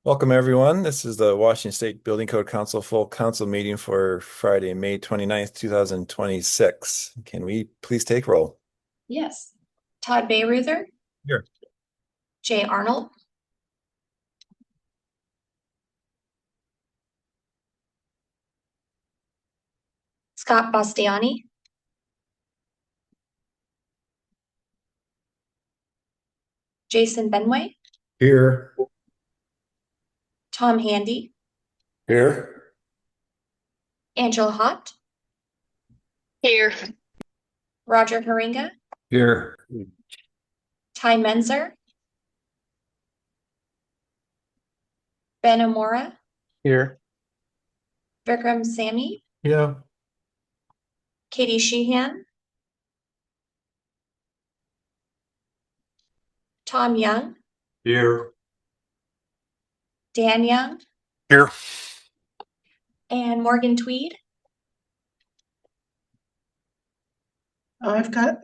Welcome, everyone. This is the Washington State Building Code Council full council meeting for Friday, May 29th, 2026. Can we please take roll? Yes. Todd Bayreuther, Here. Jay Arnold, Scott Bastiani, Jason Benway, Here. Tom Handy, Here. Angela Hott, Here. Roger Haringa, Here. Ty Menzer, Ben Amora, Here. Vikram Sami, Yeah. Katie Sheehan, Tom Young, Here. Dan Young, Here. and Morgan Tweed. I've got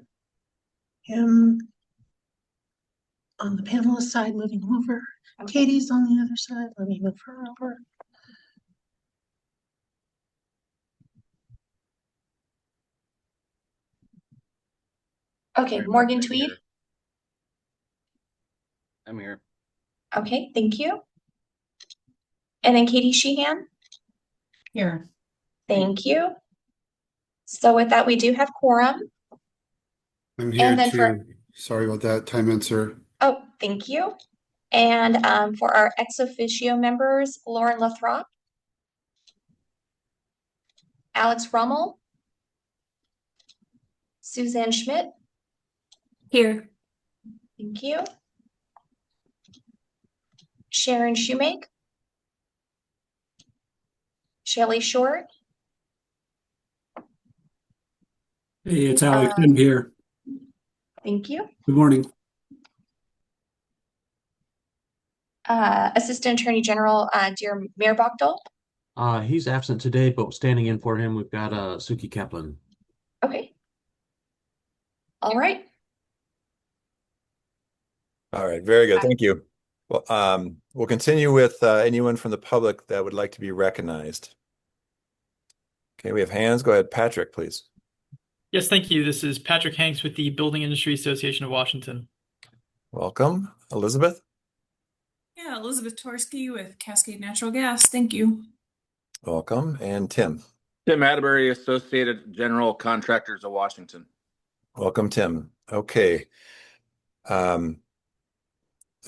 him on the panelist side, moving him over. Katie's on the other side. Let me move her over. Okay, Morgan Tweed. I'm here. Okay, thank you. And then Katie Sheehan. Here. Thank you. So with that, we do have quorum. I'm here And then too. Sorry about that, time answer. Oh, thank you. And for our ex officio members, Lauren Lathrop, Alex Rummel, Suzanne Schmidt. Here. Thank you. Sharon Shoemake, Shelley Short. Hey, it's Alex. I'm here. Thank you. Good morning. Assistant Attorney General, dear Mayor Bachtel. He's absent today, but standing in for him, we've got Suki Kaplan. Okay. All right. All right, very good. Thank you. Well, we'll continue with anyone from the public that would like to be recognized. Okay, we have hands. Go ahead, Patrick, please. Yes, thank you. This is Patrick Hanks with the Building Industry Association of Washington. Welcome. Elizabeth? Yeah, Elizabeth Torsky with Cascade Natural Gas. Thank you. Welcome. And Tim? Tim Atterbury, Associated General Contractors of Washington. Welcome, Tim. Okay. That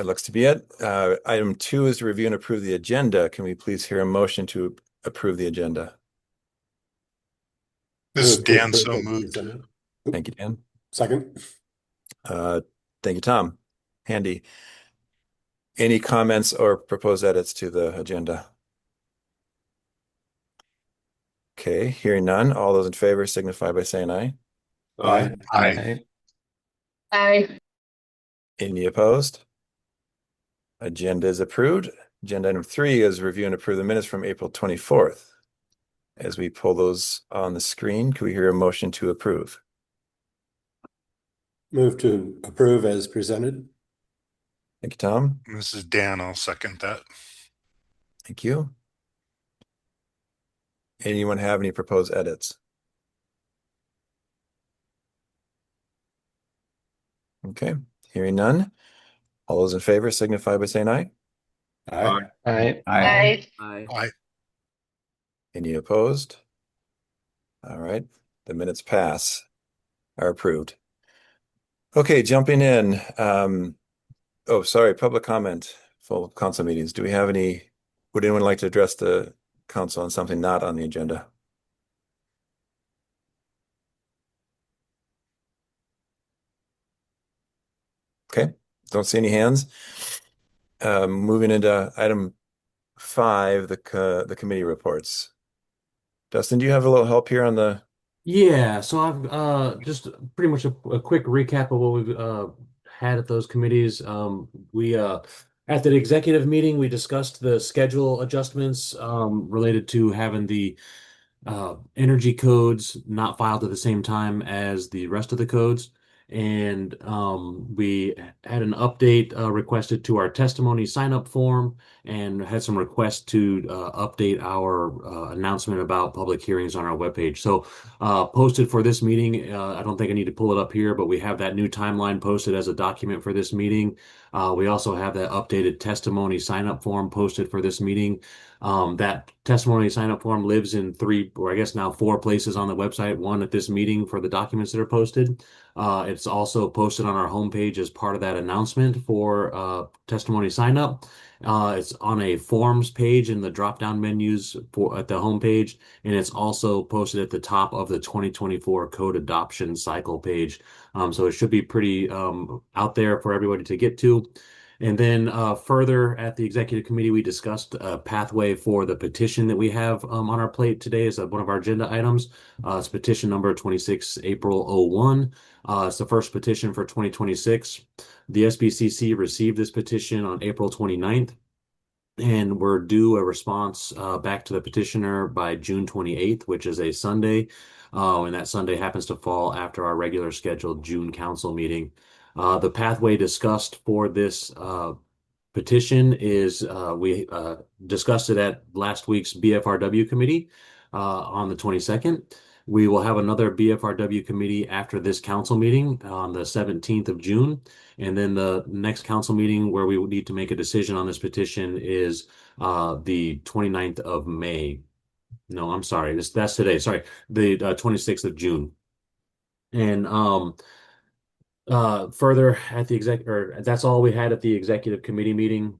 looks to be it. Item 2 is to review and approve the agenda. Can we please hear a motion to approve the agenda? This is Dan, so moved. Thank you, Dan. Second. Thank you, Tom. Handy. Any comments or proposed edits to the agenda? Okay, hearing none. All those in favor signify by saying aye. Aye. Aye. Aye. Any opposed? Agenda is approved. Agenda item 3 is review and approve the minutes from April 24th. As we pull those on the screen, can we hear a motion to approve? Move to approve as presented. Thank you, Tom. This is Dan. I'll second that. Thank you. Anyone have any proposed edits? Okay, hearing none. All those in favor signify by saying aye. Aye. Aye. Aye. Aye. Any opposed? All right, the minutes are approved. Okay, jumping in. Oh, sorry, public comment, full council meetings. Do we have any, would anyone like to address the council on something not on the agenda? Okay, don't see any hands. Moving into item 5, the committee reports. Dustin, do you have a little help here on the? Yeah, so I've just pretty much a quick recap of what we've had at those committees. We at the executive meeting, we discussed the schedule adjustments related to having the energy codes not filed at the same time as the rest of the codes. And we had an update requested to our testimony sign-up form and had some requests to update our announcement about public hearings on our webpage. So posted for this meeting, I don't think I need to pull it up here, but we have that new timeline posted as a document for this meeting. We also have that updated testimony sign-up form posted for this meeting. That testimony sign-up form lives in 3, or I guess now 4 places on the website, one at this meeting for the documents that are posted. It's also posted on our homepage as part of that announcement for testimony sign up. It's on a forms page in the drop-down menus at the homepage, and it's also posted at the top of the 2024 code adoption cycle page. So it should be pretty out there for everybody to get to. And then further at the executive committee, we discussed a pathway for the petition that we have on our plate today as one of our agenda items. It's petition number 26 April 01. It's the first petition for 2026. The SBCC received this petition on April 29th, and we're due a response back to the petitioner by June 28th, which is a Sunday. And that Sunday happens to fall after our regular scheduled June council meeting. The pathway discussed for this petition is we discussed it at last week's BFRW committee on the 22nd. We will have another BFRW committee after this council meeting on the 17th of June. And then the next council meeting where we will need to make a decision on this petition is the 29th of May. No, I'm sorry. That's today. Sorry. The 26th of June. And further at the that's all we had at the executive committee meeting.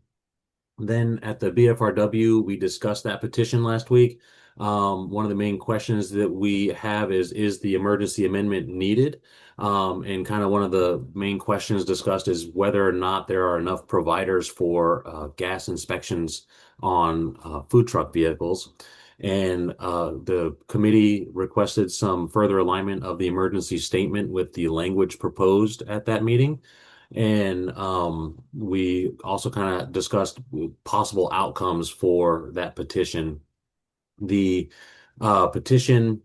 Then at the BFRW, we discussed that petition last week. One of the main questions that we have is the emergency amendment needed? And kind of one of the main questions discussed is whether or not there are enough providers for gas inspections on food truck vehicles. And the committee requested some further alignment of the emergency statement with the language proposed at that meeting. And we also kind of discussed possible outcomes for that petition. The petition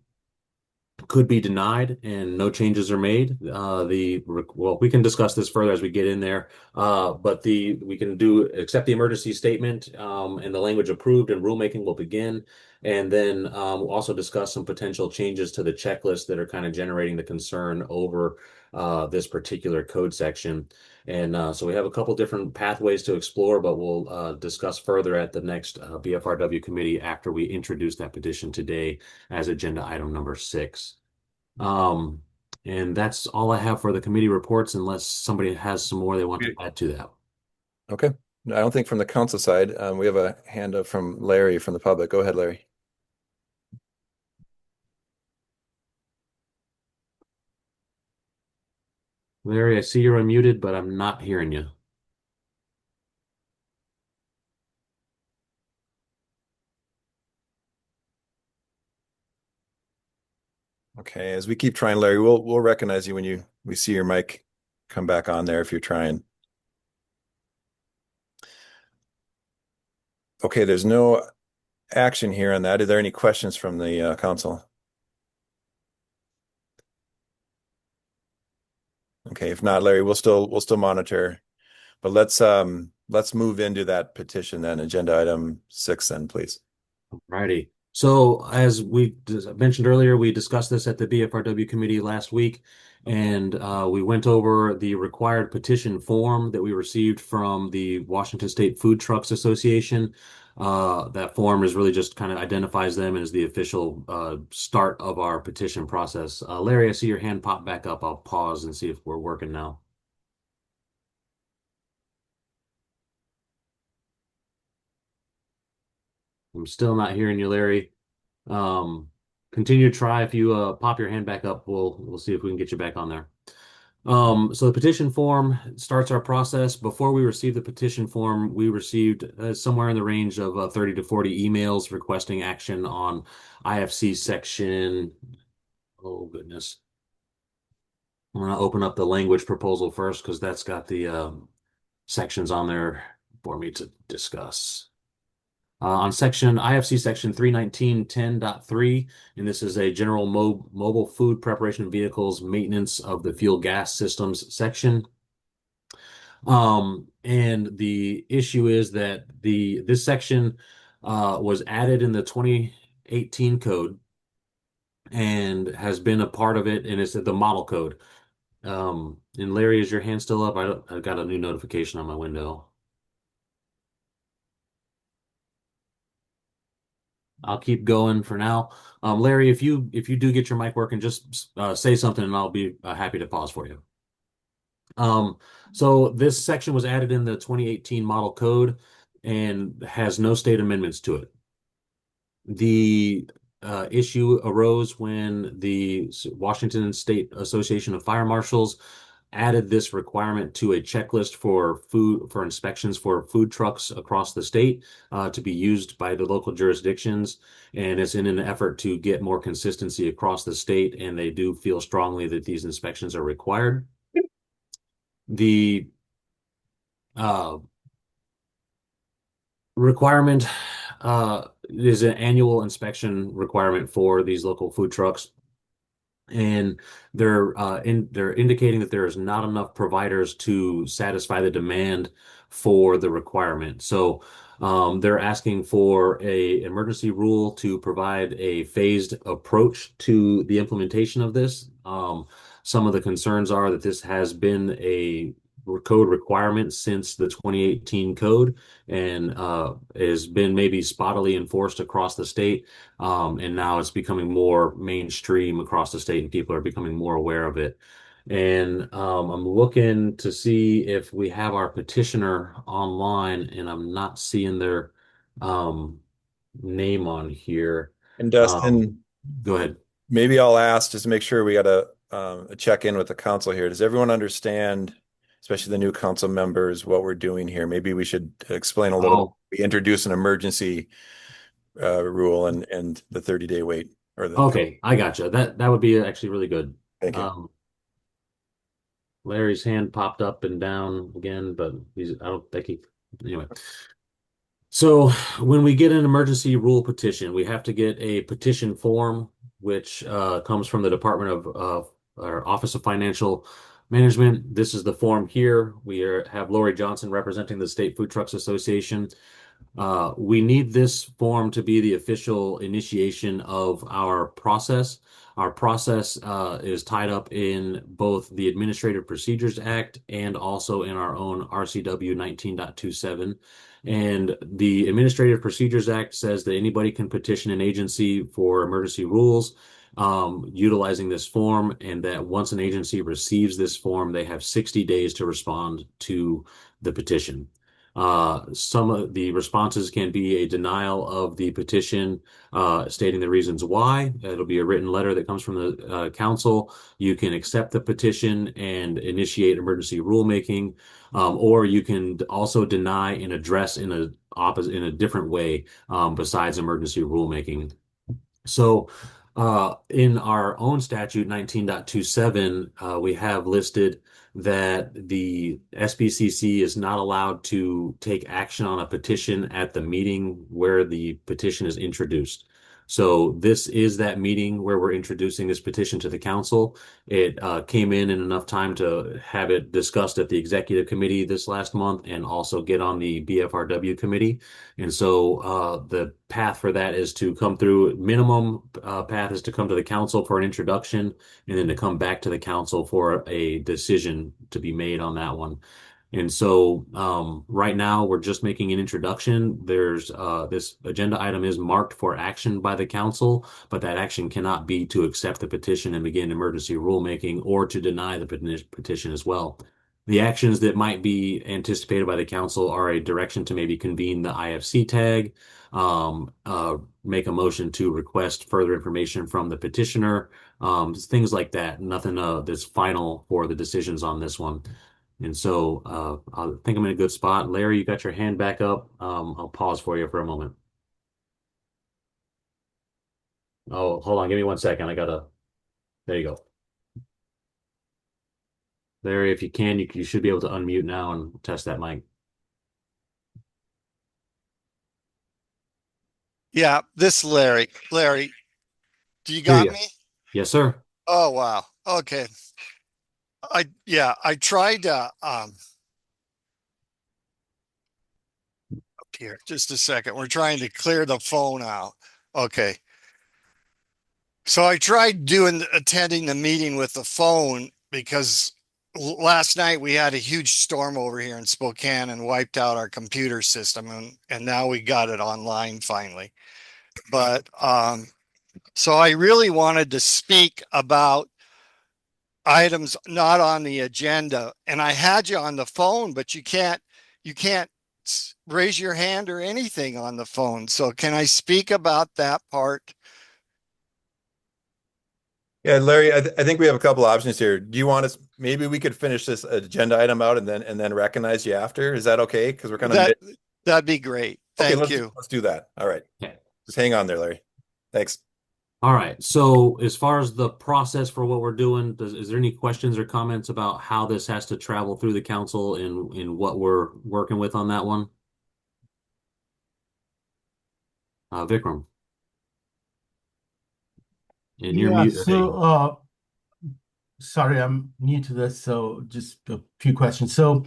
could be denied and no changes are made. Well, we can discuss this further as we get in there. But we can accept the emergency statement and the language approved and rulemaking will begin. And then we'll also discuss some potential changes to the checklist that are kind of generating the concern over this particular code section. And so we have a couple different pathways to explore, but we'll discuss further at the next BFRW committee after we introduce that petition today as agenda item number 6. And that's all I have for the committee reports, unless somebody has some more they want to add to that. Okay. I don't think from the council side. We have a hand up from Larry from the public. Go ahead, Larry. Larry, I see you're unmuted, but I'm not hearing you. Okay, as we keep trying, Larry, we'll recognize you when we see your mic come back on there if you're trying. Okay, there's no action here on that. Are there any questions from the council? Okay, if not, Larry, we'll still monitor. But let's move into that petition then, agenda item 6 then, please. Alrighty. So as we mentioned earlier, we discussed this at the BFRW committee last week, and we went over the required petition form that we received from the Washington State Food Trucks Association. That form is really just kind of identifies them as the official start of our petition process. Larry, I see your hand pop back up. I'll pause and see if we're working now. I'm still not hearing you, Larry. Continue to try. If you pop your hand back up, we'll see if we can get you back on there. So the petition form starts our process. Before we received the petition form, we received somewhere in the range of 30 to 40 emails requesting action on IFC section. Oh, goodness. I'm going to open up the language proposal first because that's got the sections on there for me to discuss. On section IFC section 319.10.3, and this is a general mobile food preparation vehicles maintenance of the fuel gas systems section. And the issue is that this section was added in the 2018 code and has been a part of it, and it's the model code. And Larry, is your hand still up? I got a new notification on my window. I'll keep going for now. Larry, if you do get your mic working, just say something and I'll be happy to pause for you. So this section was added in the 2018 model code and has no state amendments to it. The issue arose when the Washington State Association of Fire Marshals added this requirement to a checklist for inspections for food trucks across the state to be used by the local jurisdictions, and it's in an effort to get more consistency across the state, and they do feel strongly that these inspections are required. The requirement is an annual inspection requirement for these local food trucks, and they're indicating that there is not enough providers to satisfy the demand for the requirement. So they're asking for a emergency rule to provide a phased approach to the implementation of this. Some of the concerns are that this has been a code requirement since the 2018 code and has been maybe spottily enforced across the state. And now it's becoming more mainstream across the state and people are becoming more aware of it. And I'm looking to see if we have our petitioner online, and I'm not seeing their name on here. And Dustin, Go ahead. maybe I'll ask just to make sure we got a check in with the council here. Does everyone understand, especially the new council members, what we're doing here? Maybe we should explain a little. We introduce an emergency rule and the 30-day wait or the Okay, I gotcha. That would be actually really good. Thank you. Larry's hand popped up and down again, but I don't think anyway. So when we get an emergency rule petition, we have to get a petition form, which comes from the Department of our Office of Financial Management. This is the form here. We have Lori Johnson representing the State Food Trucks Association. We need this form to be the official initiation of our process. Our process is tied up in both the Administrative Procedures Act and also in our own RCW 19.27. And the Administrative Procedures Act says that anybody can petition an agency for emergency rules utilizing this form, and that once an agency receives this form, they have 60 days to respond to the petition. Some of the responses can be a denial of the petition, stating the reasons why. It'll be a written letter that comes from the council. You can accept the petition and initiate emergency rulemaking, or you can also deny and address in a different way besides emergency rulemaking. So in our own statute 19.27, we have listed that the SBCC is not allowed to take action on a petition at the meeting where the petition is introduced. So this is that meeting where we're introducing this petition to the council. It came in enough time to have it discussed at the executive committee this last month and also get on the BFRW committee. And so the path for that is to come through, minimum path is to come to the council for an introduction and then to come back to the council for a decision to be made on that one. And so right now we're just making an introduction. There's this agenda item is marked for action by the council, but that action cannot be to accept the petition and begin emergency rulemaking or to deny the petition as well. The actions that might be anticipated by the council are a direction to maybe convene the IFC tag, make a motion to request further information from the petitioner, things like that. Nothing that's final for the decisions on this one. And so I think I'm in a good spot. Larry, you got your hand back up. I'll pause for you for a moment. Oh, hold on. Give me 1 second. There you go. Larry, if you can, you should be able to unmute now and test that mic. Yeah, this is Larry. Larry, do you Hear got you. me? Yes, sir. Oh, wow. Okay. I tried up here. Just a second. We're trying to clear the phone out. Okay. So I tried attending the meeting with the phone because last night we had a huge storm over here in Spokane and wiped out our computer system, and now we got it online finally. But so I really wanted to speak about items not on the agenda, and I had you on the phone, but you can't raise your hand or anything on the phone. So can I speak about that part? Yeah, Larry, I think we have a couple options here. Do you want us, maybe we could finish this agenda item out and then recognize you after? Is that okay? Because we're kind of That mid. that'd be great. Okay, Thank you. let's do that. All right. Okay. Just hang on there, Larry. Thanks. All right. So as far as the process for what we're doing, is there any questions or comments about how this has to travel through the council in what we're working with on that one? Vikram. And you're Yeah, muted. so sorry, I'm new to this, so just a few questions. So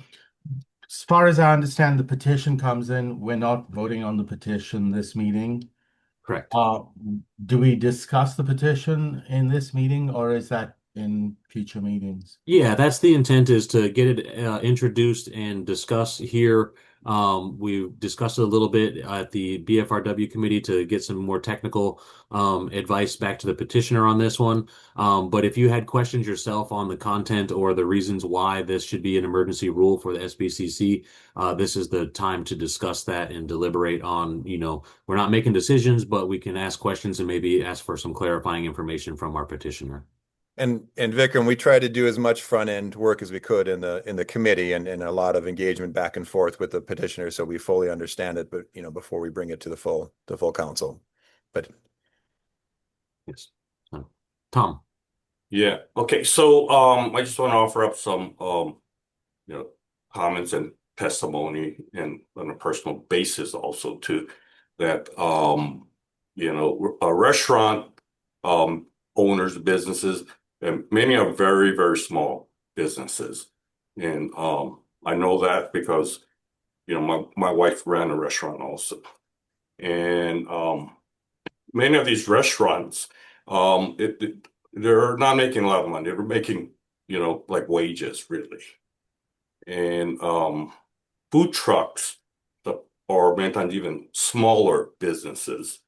as far as I understand, the petition comes in, we're not voting on the petition this meeting. Correct. Do we discuss the petition in this meeting, or is that in future meetings? Yeah, that's the intent, is to get it introduced and discuss here. We discussed it a little bit at the BFRW committee to get some more technical advice back to the petitioner on this one. But if you had questions yourself on the content or the reasons why this should be an emergency rule for the SBCC, this is the time to discuss that and deliberate on, we're not making decisions, but we can ask questions and maybe ask for some clarifying information from our petitioner. And Vikram, we tried to do as much front end work as we could in the committee and a lot of engagement back and forth with the petitioner, so we fully understand it, but before we bring it to the full council. But yes. Tom. Yeah. Okay. So I just want to offer up some comments and testimony and on a personal basis also too, that a restaurant owners, businesses, and many are very, very small businesses. And I know that because my wife ran a restaurant also. And many of these restaurants, they're not making a lot of money. They're making, like wages really. And food trucks are many times even smaller businesses.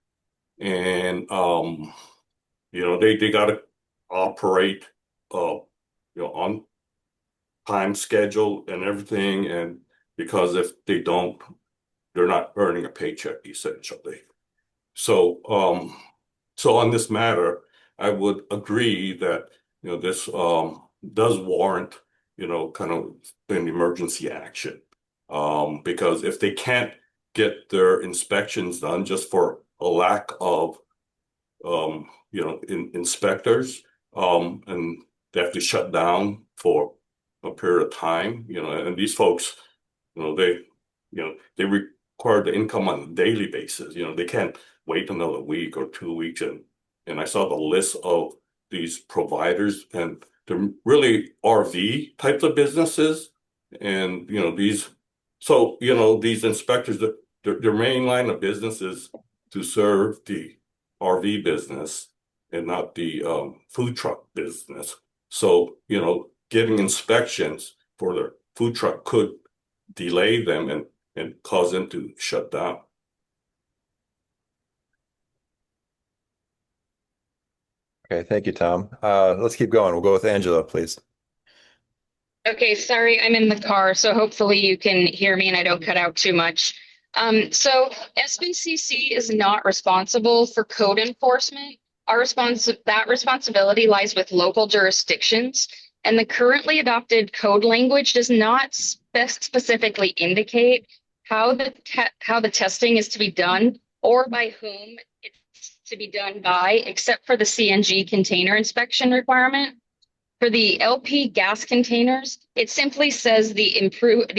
And they got to operate on time schedule and everything. And because if they don't, they're not earning a paycheck essentially. So on this matter, I would agree that this does warrant kind of an emergency action, because if they can't get their inspections done just for a lack of inspectors, and they have to shut down for a period of time, and these folks, they require the income on a daily basis. They can't wait another week or 2 weeks. And I saw the list of these providers, and they're really RV types of businesses. And, these inspectors, their main line of business is to serve the RV business and not the food truck business. So, getting inspections for their food truck could delay them and cause them to shut down. okay, thank you, Tom. Let's keep going. We'll go with Angela, please. Okay, sorry, I'm in the car, so hopefully you can hear me and I don't cut out too much. So SBCC is not responsible for code enforcement. That responsibility lies with local jurisdictions, and the currently adopted code language does not specifically indicate how the testing is to be done or by whom it's to be done by, except for the CNG container inspection requirement. For the LP gas containers, it simply says the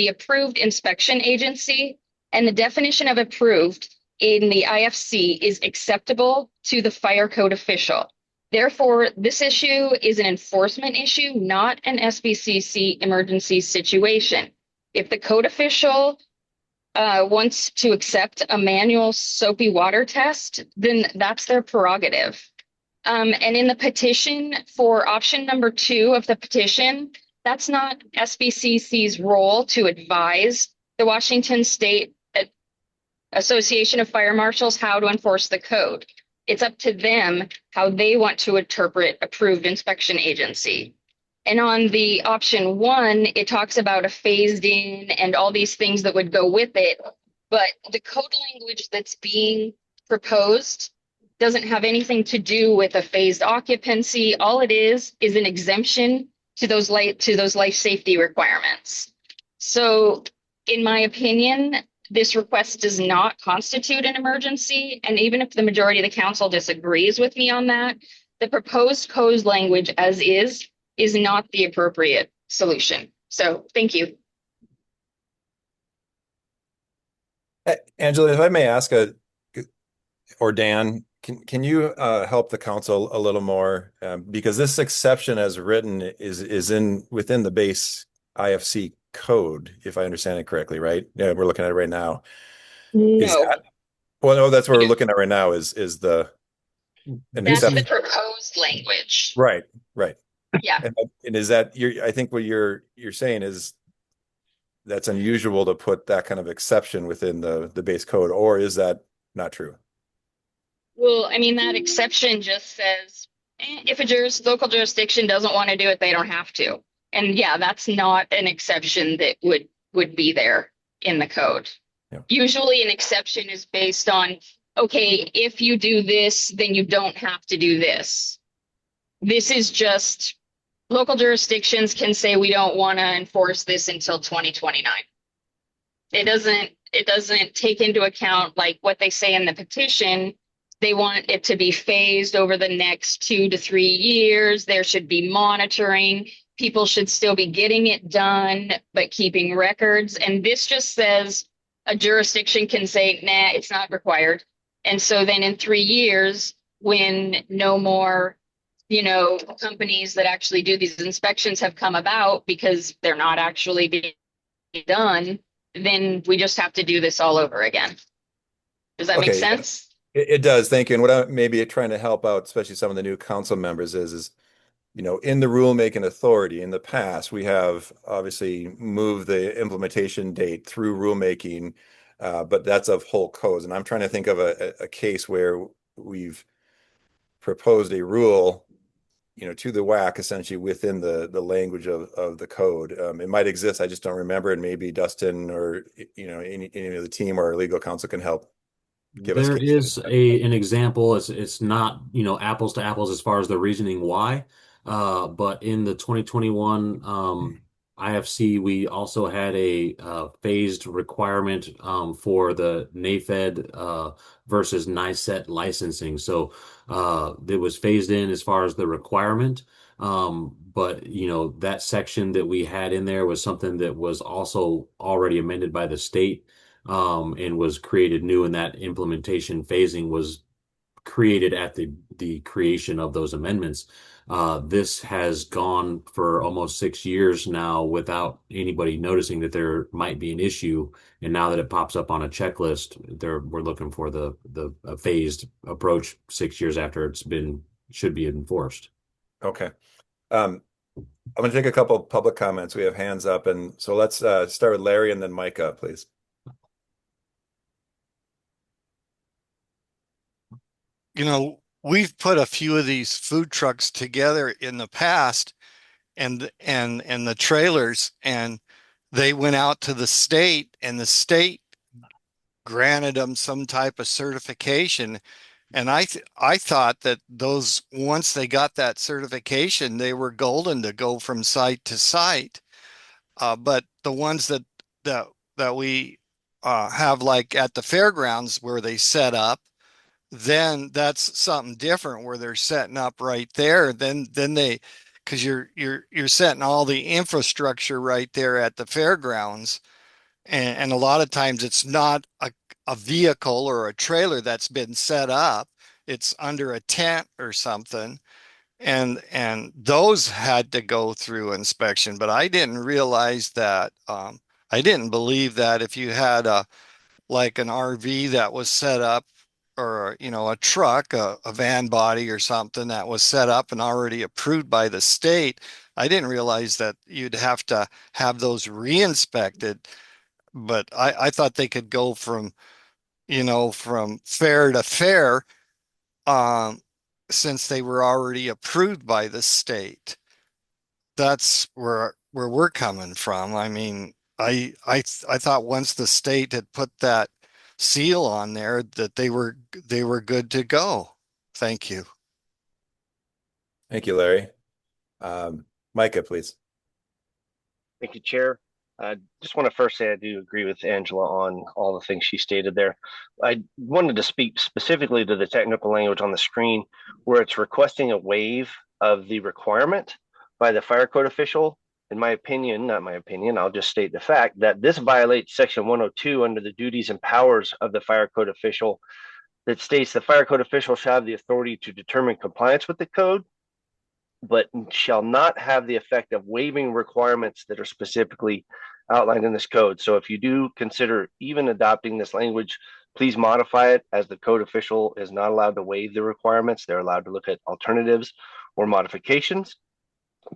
approved inspection agency, and the definition of approved in the IFC is acceptable to the fire code official. Therefore, this issue is an enforcement issue, not an SBCC emergency situation. If the code official wants to accept a manual soapy water test, then that's their prerogative. And in the petition for option number 2 of the petition, that's not SBCC's role to advise the Washington State Association of Fire Marshals how to enforce the code. It's up to them how they want to interpret approved inspection agency. And on the option 1, it talks about a phased in and all these things that would go with it. But the code language that's being proposed doesn't have anything to do with a phased occupancy. All it is an exemption to those life safety requirements. So in my opinion, this request does not constitute an emergency. And even if the majority of the council disagrees with me on that, the proposed code language as is not the appropriate solution. So thank you. Angela, if I may ask or Dan, can you help the council a little more? Because this exception as written is within the base IFC code, if I understand it correctly, right? Yeah, we're looking at it right now. No. Well, no, that's what we're looking at right now is the an That's exception. the proposed language. Right. Yeah. And is that I think what you're saying is that's unusual to put that kind of exception within the base code, or is that not true? Well, I mean, that exception just says if a local jurisdiction doesn't want to do it, they don't have to. And yeah, that's not an exception that would be there in the code. Yeah. Usually an exception is based on, okay, if you do this, then you don't have to do this. This is just local jurisdictions can say we don't want to enforce this until 2029. It doesn't take into account like what they say in the petition. They want it to be phased over the next 2 to 3 years. There should be monitoring. People should still be getting it done, but keeping records. And this just says a jurisdiction can say, nah, it's not required. And so then in 3 years, when no more, companies that actually do these inspections have come about because they're not actually being done, then we just have to do this all over again. Does that make sense? It does. Thank you. And what I maybe trying to help out, especially some of the new council members is, in the rulemaking authority in the past, we have obviously moved the implementation date through rulemaking, but that's of whole codes. And I'm trying to think of a case where we've proposed a rule, to the whack essentially within the language of the code. It might exist. I just don't remember. And maybe Dustin or, any of the team or our legal counsel can help. There is an example. It's not, apples to apples as far as the reasoning why. But in the 2021 IFC, we also had a phased requirement for the NAFED versus NICET licensing. So it was phased in as far as the requirement. But that section that we had in there was something that was also already amended by the state. And was created new, and that implementation phasing was created at the creation of those amendments. This has gone for almost 6 years now without anybody noticing that there might be an issue. And now that it pops up on a checklist, we're looking for the phased approach 6 years after should be enforced. Okay. I'm going to take a couple of public comments. We have hands up, and so let's start with Larry and then Micah, please. We've put a few of these food trucks together in the past and the trailers, and they went out to the state, and the state granted them some type of certification. And I thought that those, once they got that certification, they were golden to go from site to site. But the ones that we have, like at the fairgrounds where they set up, then that's something different where they're setting up right there. Then because you're setting all the infrastructure right there at the fairgrounds, and a lot of times it's not a a vehicle or a trailer that's been set up. It's under a tent or something. And those had to go through inspection, but I didn't realize that, I didn't believe that if you had like an RV that was set up, or a truck, a van body or something that was set up and already approved by the state, I didn't realize that you'd have to have those re-inspected. But I thought they could go from fair to fair, um, since they were already approved by the state. That's where we're coming from. I mean, I thought once the state had put that seal on there that they were good to go. Thank you. Thank you, Larry. Micah, please. Thank you, Chair. I just want to first say I do agree with Angela on all the things she stated there. I wanted to speak specifically to the technical language on the screen where it's requesting a waive of the requirement by the fire code official. In my opinion, not my opinion, I'll just state the fact that this violates section 102 under the duties and powers of the fire code official, that states the fire code official shall have the authority to determine compliance with the code, but shall not have the effect of waiving requirements that are specifically outlined in this code. So if you do consider even adopting this language, please modify it, as the code official is not allowed to waive the requirements. They're allowed to look at alternatives or modifications,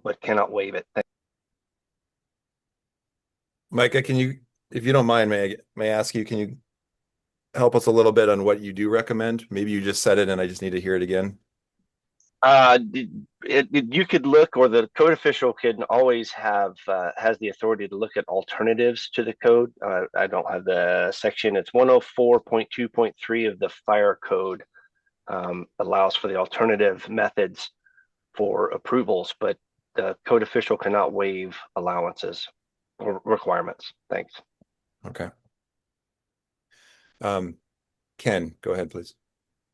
but cannot waive it. Micah, can you, if you don't mind, may I ask you, can you help us a little bit on what you do recommend? Maybe you just said it and I just need to hear it again. You could look, or the code official can always have has the authority to look at alternatives to the code. I don't have the section. It's 104.2.3 of the fire code, allows for the alternative methods for approvals, but the code official cannot waive allowances or requirements. Thanks. Okay. Ken, go ahead, please.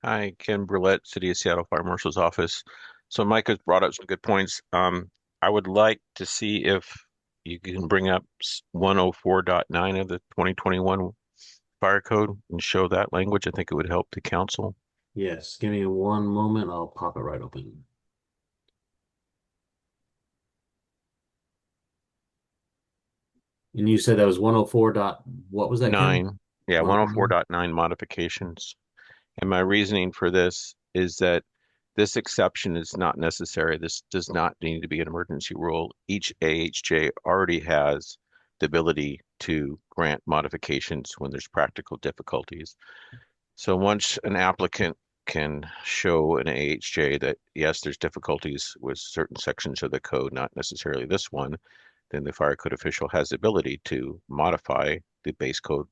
Hi, Ken Brulette, City of Seattle Fire Marshal's Office. So Mike has brought up some good points. I would like to see if you can bring up 104.9 of the 2021 Fire Code and show that language. I think it would help the council. Yes, give me one moment. I'll pop it right open. And you said that was 104 dot, what was that, Ken? 9. Yeah, 104.9 modifications. And my reasoning for this is that this exception is not necessary. This does not need to be an emergency rule. Each AHJ already has the ability to grant modifications when there's practical difficulties. So once an applicant can show an AHJ that, yes, there's difficulties with certain sections of the code, not necessarily this one, then the fire code official has the ability to modify the base code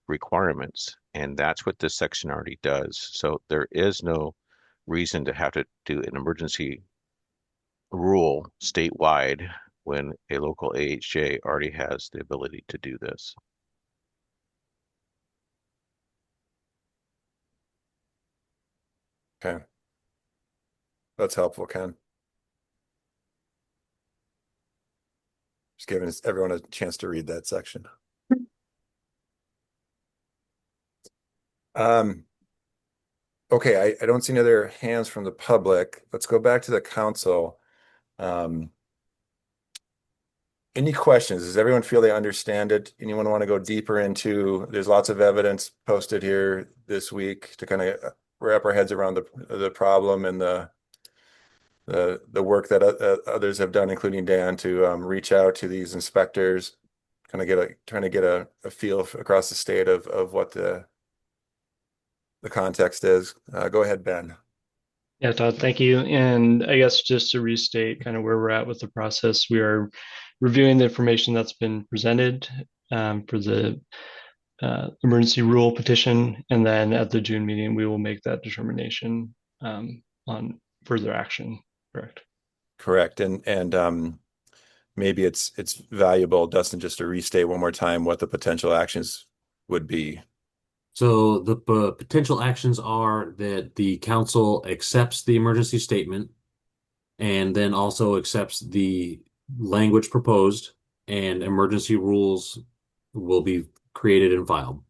requirements. And that's what this section already does. So there is no reason to have to do an emergency rule statewide when a local AHJ already has the ability to do this. Okay. That's helpful, Ken. Just giving everyone a chance to read that section. Okay, I don't see any other hands from the public. Let's go back to the council. Any questions? Does everyone feel they understand it? Anyone want to go deeper into, there's lots of evidence posted here this week to kind of wrap our heads around the problem and the work that others have done, including Dan, to reach out to these inspectors, kind of trying to get a feel across the state of what the context is. Go ahead, Ben. Yeah, Todd, thank you. And I guess just to restate kind of where we're at with the process, we are reviewing the information that's been presented for the emergency rule petition. And then at the June meeting, we will make that determination on further action, correct? Correct. And maybe it's valuable, Dustin, just to restate one more time what the potential actions would be. So the potential actions are that the council accepts the emergency statement and then also accepts the language proposed, and emergency rules will be created and filed.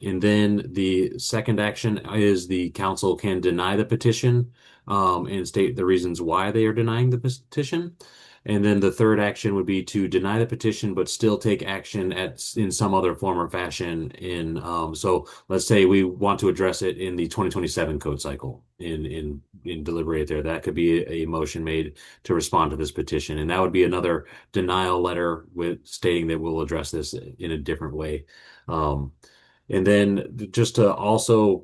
And then the second action is the council can deny the petition and state the reasons why they are denying the petition. And then the third action would be to deny the petition, but still take action in some other form or fashion. So let's say we want to address it in the 2027 code cycle in deliberate there. That could be a motion made to respond to this petition, and that would be another denial letter with stating that we'll address this in a different way. And then just to also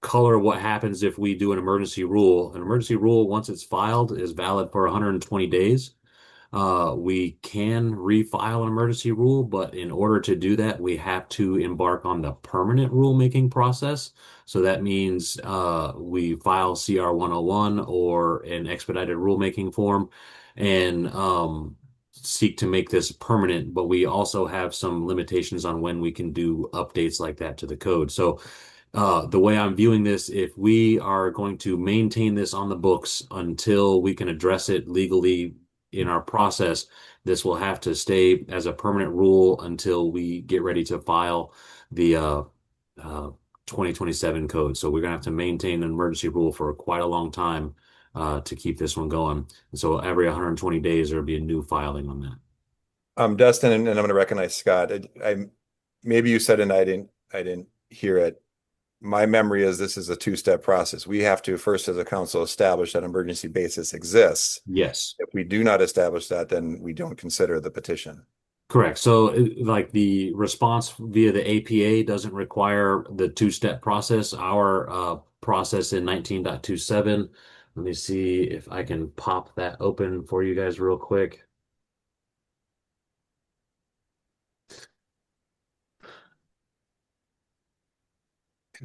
color what happens if we do an emergency rule. An emergency rule, once it's filed, is valid for 120 days. We can refile an emergency rule, but in order to do that, we have to embark on the permanent rulemaking process. So that means we file CR 101 or an expedited rulemaking form and seek to make this permanent, but we also have some limitations on when we can do updates like that to the code. So the way I'm viewing this, if we are going to maintain this on the books until we can address it legally in our process, this will have to stay as a permanent rule until we get ready to file the 2027 code. So we're going to have to maintain an emergency rule for quite a long time to keep this one going. And so every 120 days, there'll be a new filing on that. Dustin, and I'm going to recognize Scott. Maybe you said it and I didn't hear it. My memory is this is a two-step process. We have to first, as a council, establish that emergency basis exists. Yes. If we do not establish that, then we don't consider the petition. Correct. So like the response via the APA doesn't require the two-step process. Our process in 19.27, let me see if I can pop that open for you guys real quick.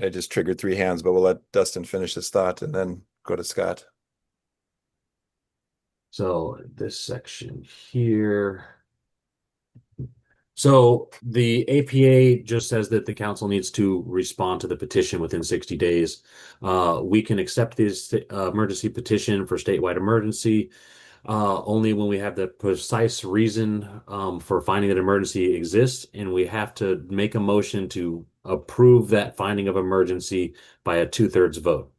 I just triggered three hands, but we'll let Dustin finish his thought and then go to Scott. So this section here. So the APA just says that the council needs to respond to the petition within 60 days. We can accept this emergency petition for statewide emergency only when we have the precise reason for finding that emergency exists, and we have to make a motion to approve that finding of emergency by a 2/3 vote.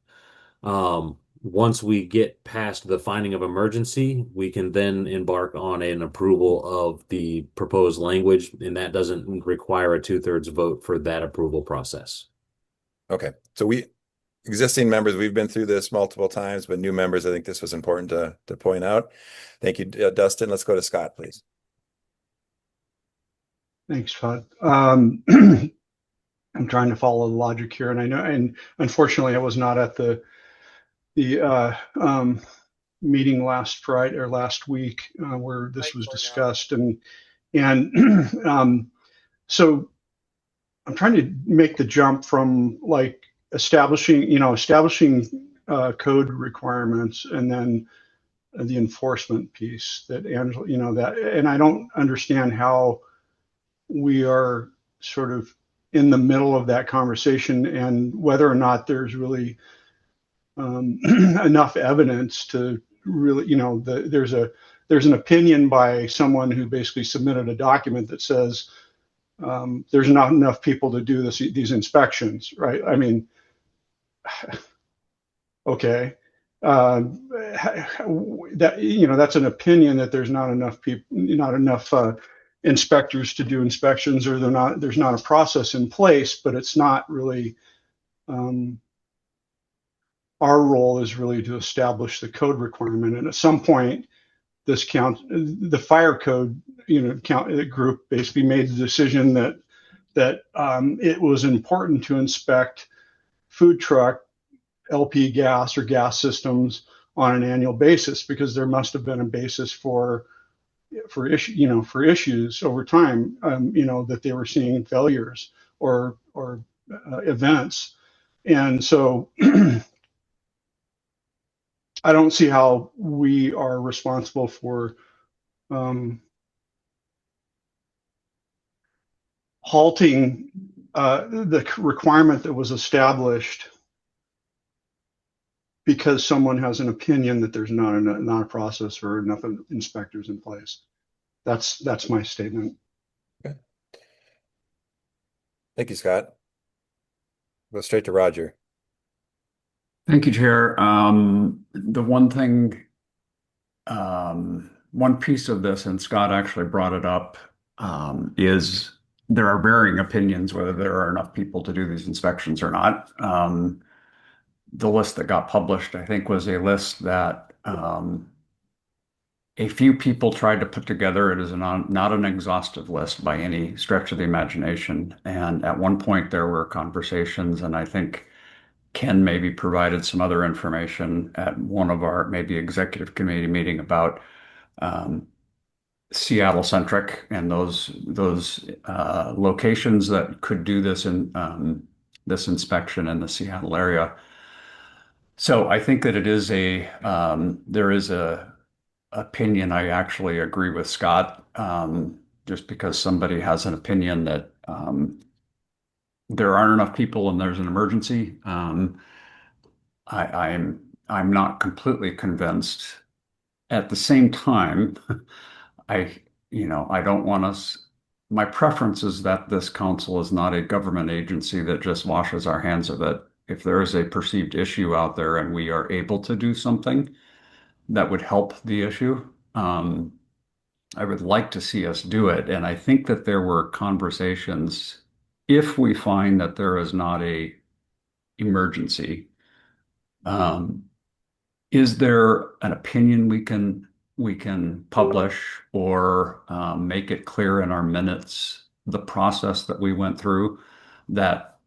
Once we get past the finding of emergency, we can then embark on an approval of the proposed language, and that doesn't require a 2/3 vote for that approval process. Okay, so existing members, we've been through this multiple times, but new members, I think this was important to point out. Thank you, Dustin. Let's go to Scott, please. Thanks, Todd. I'm trying to follow the logic here, and I know, and unfortunately, I was not at the meeting last Friday or last week where this was discussed, and so I'm trying to make the jump from like establishing code requirements and then the enforcement piece that Angela, that, and I don't understand how we are sort of in the middle of that conversation and whether or not there's really enough evidence to really, there's an opinion by someone who basically submitted a document that says there's not enough people to do these inspections, right? I mean, okay, that's an opinion that there's not enough people, not enough inspectors to do inspections, or there's not a process in place, but it's not really. Our role is really to establish the code requirement, and at some point, the fire code, group basically made the decision that it was important to inspect food truck, LP gas or gas systems on an annual basis because there must have been a basis for issues over time, that they were seeing failures or events, and so. I don't see how we are responsible for halting the requirement that was established because someone has an opinion that there's not a process or enough inspectors in place. That's my statement. Okay. Thank you, Scott. Go straight to Roger. Thank you, Chair. The one thing, one piece of this, and Scott actually brought it up, is there are varying opinions whether there are enough people to do these inspections or not. The list that got published, I think, was a list that a few people tried to put together. It is not an exhaustive list by any stretch of the imagination. And at one point, there were conversations, and I think Ken maybe provided some other information at one of our maybe executive committee meeting about Seattle centric and those locations that could do this in this inspection in the Seattle area. So I think that it is there is a opinion. I actually agree with Scott. Just because somebody has an opinion that there aren't enough people and there's an emergency, I'm not completely convinced. At the same time, I don't want us. My preference is that this council is not a government agency that just washes our hands of it. If there is a perceived issue out there and we are able to do something that would help the issue, I would like to see us do it. And I think that there were conversations, if we find that there is not a emergency, is there an opinion we can publish or make it clear in our minutes the process that we went through that,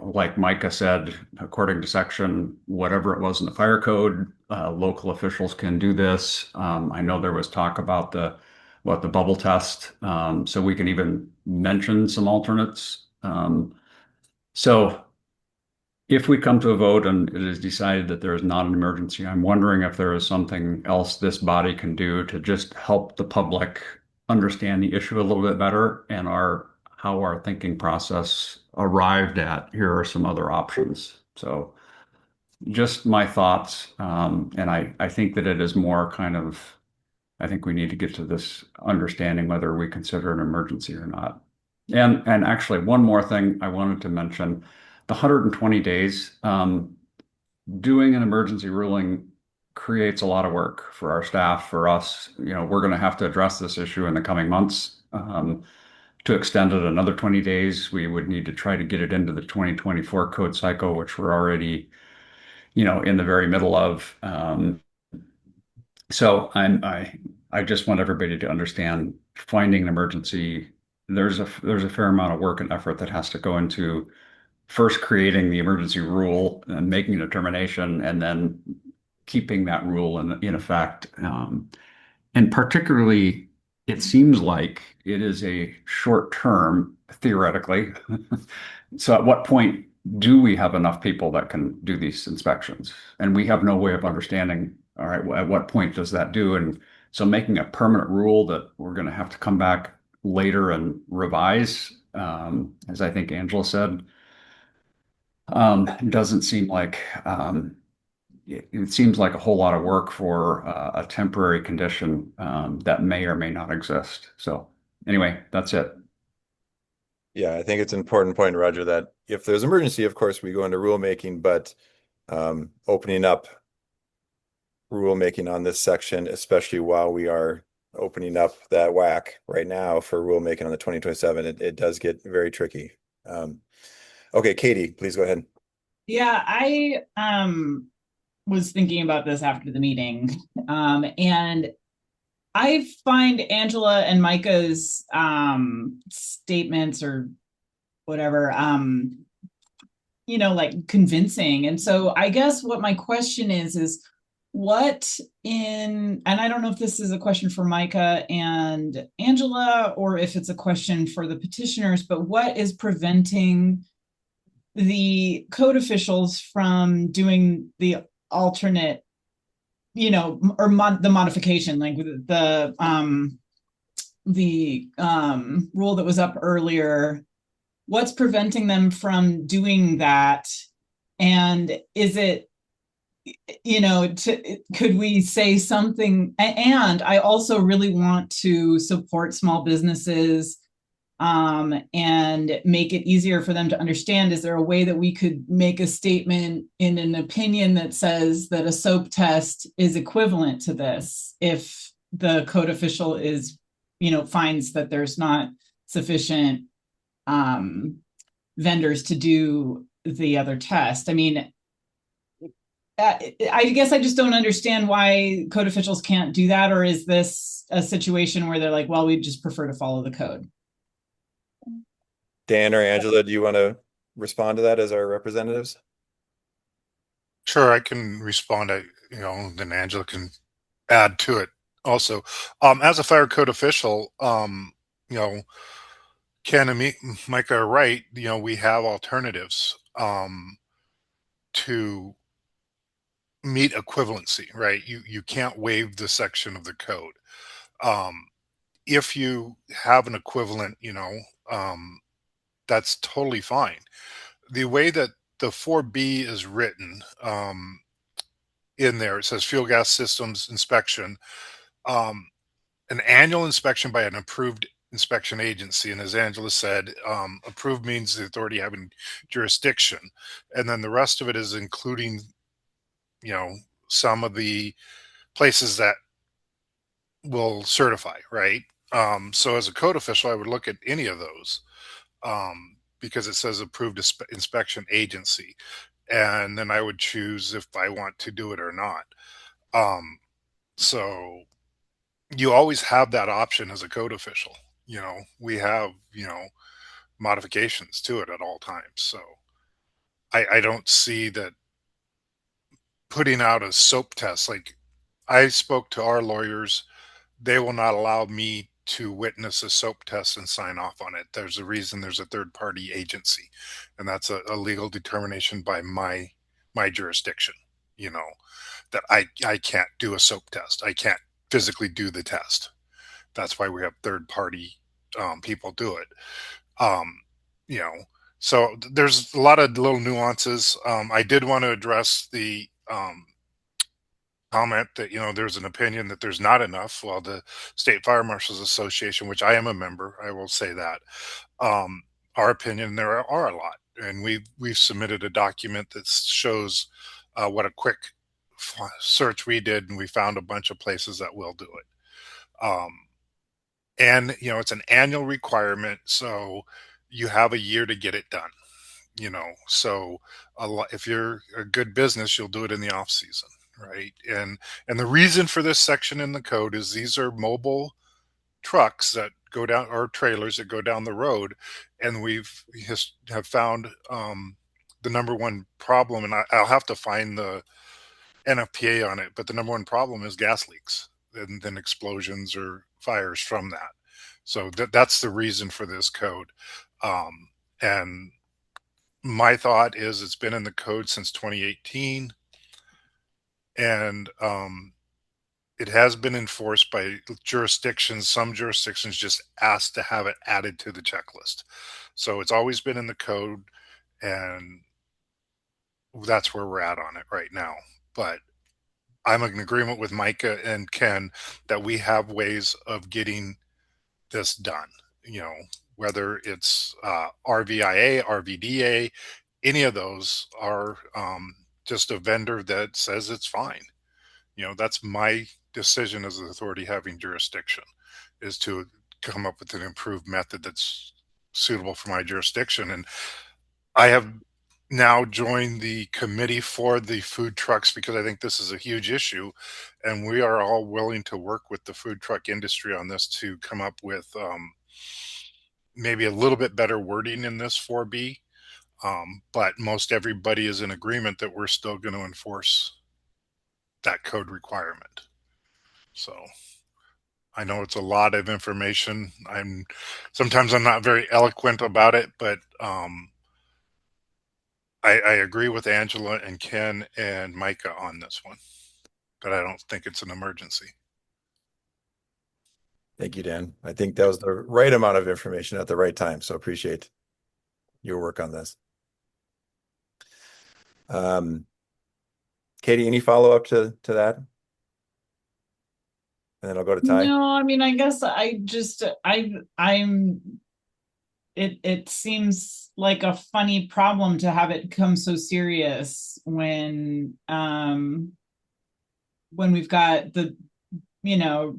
like Micah said, according to section whatever it was in the fire code, local officials can do this. I know there was talk about the bubble test, so we can even mention some alternates. So if we come to a vote and it is decided that there is not an emergency, I'm wondering if there is something else this body can do to just help the public understand the issue a little bit better and how our thinking process arrived at, here are some other options. So just my thoughts. And I think that it is more kind of, I think we need to get to this understanding whether we consider an emergency or not. And actually, one more thing I wanted to mention, the 120 days, doing an emergency ruling creates a lot of work for our staff, for us. We're going to have to address this issue in the coming months. To extend it another 20 days, we would need to try to get it into the 2024 code cycle, which we're already, in the very middle of. So I just want everybody to understand finding an emergency. There's a fair amount of work and effort that has to go into first creating the emergency rule and making a determination, and then keeping that rule in effect. And particularly, it seems like it is a short term, theoretically. So at what point do we have enough people that can do these inspections? And we have no way of understanding, all right, at what point does that do? And so making a permanent rule that we're going to have to come back later and revise, as I think Angela said, doesn't seem like it seems like a whole lot of work for a temporary condition that may or may not exist. So anyway, that's it. Yeah, I think it's an important point, Roger, that if there's emergency, of course, we go into rulemaking, but opening up rulemaking on this section, especially while we are opening up that WAC right now for rulemaking on the 2027, it does get very tricky. Okay, Katie, please go ahead. Yeah, I was thinking about this after the meeting, and I find Angela and Micah's statements or whatever, like convincing. And so I guess what my question is and I don't know if this is a question for Micah and Angela, or if it's a question for the petitioners, but what is preventing the code officials from doing the alternate, or the modification, like the rule that was up earlier? What's preventing them from doing that? And is it, could we say something? And I also really want to support small businesses and make it easier for them to understand? Is there a way that we could make a statement in an opinion that says that a SOAP test is equivalent to this if the code official is, finds that there's not sufficient vendors to do the other test? I mean, I guess I just don't understand why code officials can't do that, or is this a situation where they're like, well, we just prefer to follow the code? Dan or Angela, do you want to respond to that as our representatives? Sure, I can respond. Then Angela can add to it also. As a fire code official, Ken and Micah are right. We have alternatives to meet equivalency, right? You can't waive the section of the code. If you have an equivalent, that's totally fine. The way that the 4B is written in there, it says fuel gas systems inspection, an annual inspection by an approved inspection agency. And as Angela said, approved means the authority having jurisdiction. And then the rest of it is including, some of the places that will certify, right? So as a code official, I would look at any of those because it says approved inspection agency. And then I would choose if I want to do it or not. So you always have that option as a code official. We have, modifications to it at all times. So I don't see that putting out a SOAP test. Like, I spoke to our lawyers, they will not allow me to witness a SOAP test and sign off on it. There's a reason there's a third party agency, and that's a legal determination by my jurisdiction, that I can't do a SOAP test. I can't physically do the test. That's why we have third party people do it. So there's a lot of little nuances. I did want to address the comment that there's an opinion that there's not enough. Well, the State Fire Marshals Association, which I am a member, I will say that, our opinion, there are a lot, and we've submitted a document that shows what a quick search we did, and we found a bunch of places that will do it. And it's an annual requirement, so you have a year to get it done. So if you're a good business, you'll do it in the off season, right? And the reason for this section in the code is these are mobile trucks that go down, or trailers that go down the road, and have found the number one problem, and I'll have to find the NFPA on it, but the number one problem is gas leaks and then explosions or fires from that. So that's the reason for this code. And my thought is it's been in the code since 2018, and it has been enforced by jurisdictions. Some jurisdictions just asked to have it added to the checklist. So it's always been in the code, and that's where we're at on it right now. But I'm in agreement with Micah and Ken that we have ways of getting this done, whether it's RVIA, RVDA, any of those are just a vendor that says it's fine. That's my decision as an authority having jurisdiction, is to come up with an improved method that's suitable for my jurisdiction. And I have now joined the committee for the food trucks because I think this is a huge issue, and we are all willing to work with the food truck industry on this to come up with maybe a little bit better wording in this 4B. But most everybody is in agreement that we're still going to enforce that code requirement. So I know it's a lot of information. Sometimes I'm not very eloquent about it, but I agree with Angela and Ken and Micah on this one, but I don't think it's an emergency. Thank you, Dan. I think that was the right amount of information at the right time. So appreciate your work on this. Katie, any follow-up to that? And then I'll go to Ty. No, I mean, I guess I'm it seems like a funny problem to have it come so serious when we've got the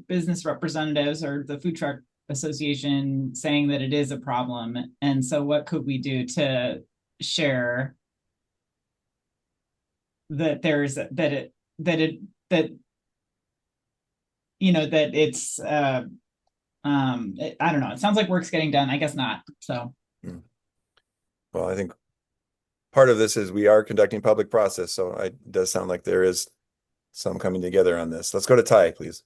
business representatives or the food truck association saying that it is a problem. And so what could we do to share that there's that it that it that that it's I don't know, it sounds like work's getting done. I guess not. So Well, I think part of this is we are conducting public process, so it does sound like there is some coming together on this. Let's go to Ty, please.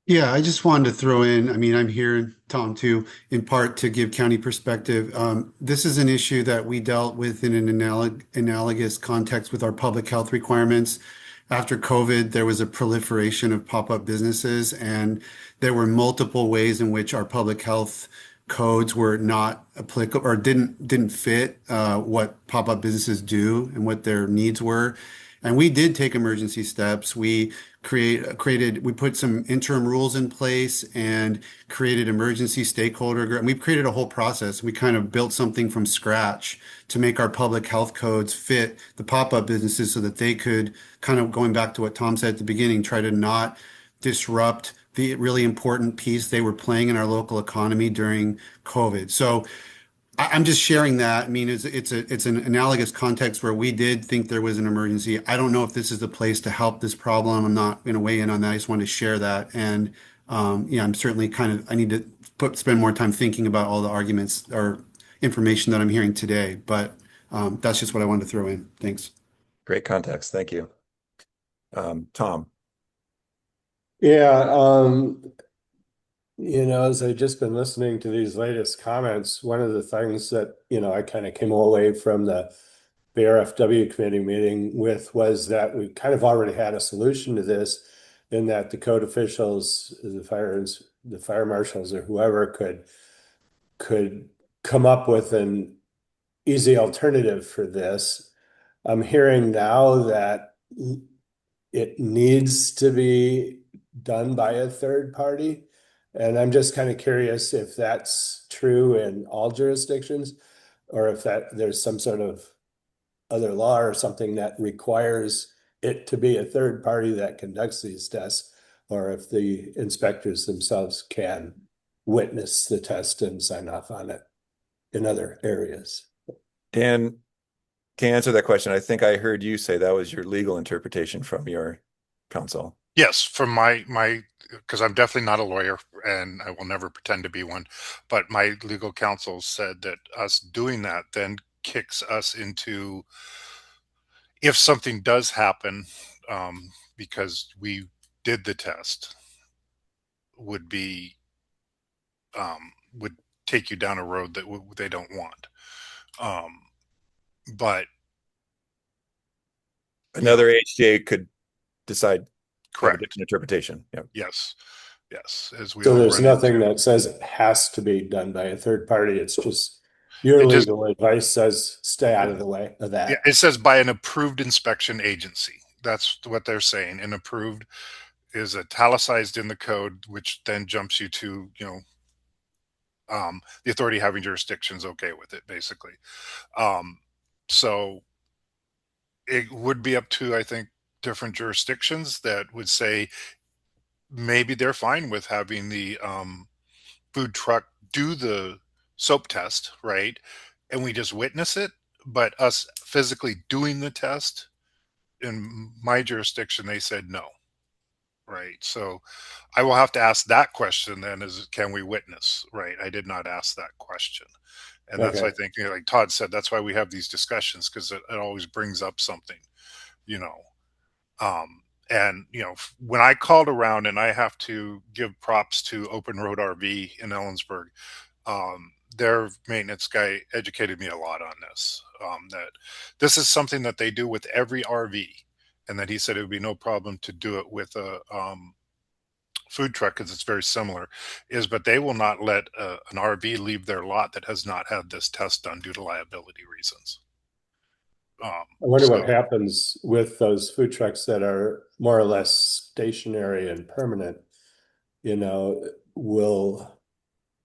Yeah, I just wanted to throw in, I mean, I'm here, Tom, too, in part to give county perspective. This is an issue that we dealt with in an analogous context with our public health requirements. After COVID, there was a proliferation of pop-up businesses, and there were multiple ways in which our public health codes were not applicable or didn't fit what pop-up businesses do and what their needs were. And we did take emergency steps. We put some interim rules in place and created emergency stakeholder, and we created a whole process. We kind of built something from scratch to make our public health codes fit the pop-up businesses so that they could, kind of going back to what Tom said at the beginning, try to not disrupt the really important piece they were playing in our local economy during COVID. So I'm just sharing that. I mean, it's an analogous context where we did think there was an emergency. I don't know if this is the place to help this problem. I'm not going to weigh in on that. I just wanted to share that. And yeah, I'm certainly I need to spend more time thinking about all the arguments or information that I'm hearing today. But that's just what I wanted to throw in. Thanks. Great context. Thank you. Tom. Yeah, as I've just been listening to these latest comments, one of the things that, I kind of came away from the RFW committee meeting with was that we kind of already had a solution to this, in that the code officials, the fire marshals or whoever could come up with an easy alternative for this. I'm hearing now that it needs to be done by a third party. And I'm just kind of curious if that's true in all jurisdictions, or if there's some sort of other law or something that requires it to be a third party that conducts these tests, or if the inspectors themselves can witness the test and sign off on it in other areas. Dan, to answer that question, I think I heard you say that was your legal interpretation from your counsel. Yes, from my because I'm definitely not a lawyer and I will never pretend to be one, but my legal counsel said that us doing that then kicks us into, if something does happen, because we did the test, would take you down a road that they don't want. But another HJ could decide to have a correct. different interpretation. Yeah. Yes. As we So all there's run nothing into. that says it has to be done by a third party. It's just your legal advice says stay out of the way of that. Yeah, it says by an approved inspection agency. That's what they're saying. And approved is italicized in the code, which then jumps you to, the authority having jurisdictions okay with it, basically. So it would be up to, I think, different jurisdictions that would say maybe they're fine with having the food truck do the soap test, right? And we just witness it, but us physically doing the test, in my jurisdiction, they said no. Right. So I will have to ask that question then, is can we witness? Right. I did not ask that question. And that's, Okay. I think, like Todd said, that's why we have these discussions, because it always brings up something, you know. And, when I called around, and I have to give props to Open Road RV in Ellensburg, their maintenance guy educated me a lot on this, that this is something that they do with every RV. And that he said it would be no problem to do it with a food truck, because it's very similar, but they will not let an RV leave their lot that has not had this test done due to liability reasons. I wonder what happens with those food trucks that are more or less stationary and permanent. Will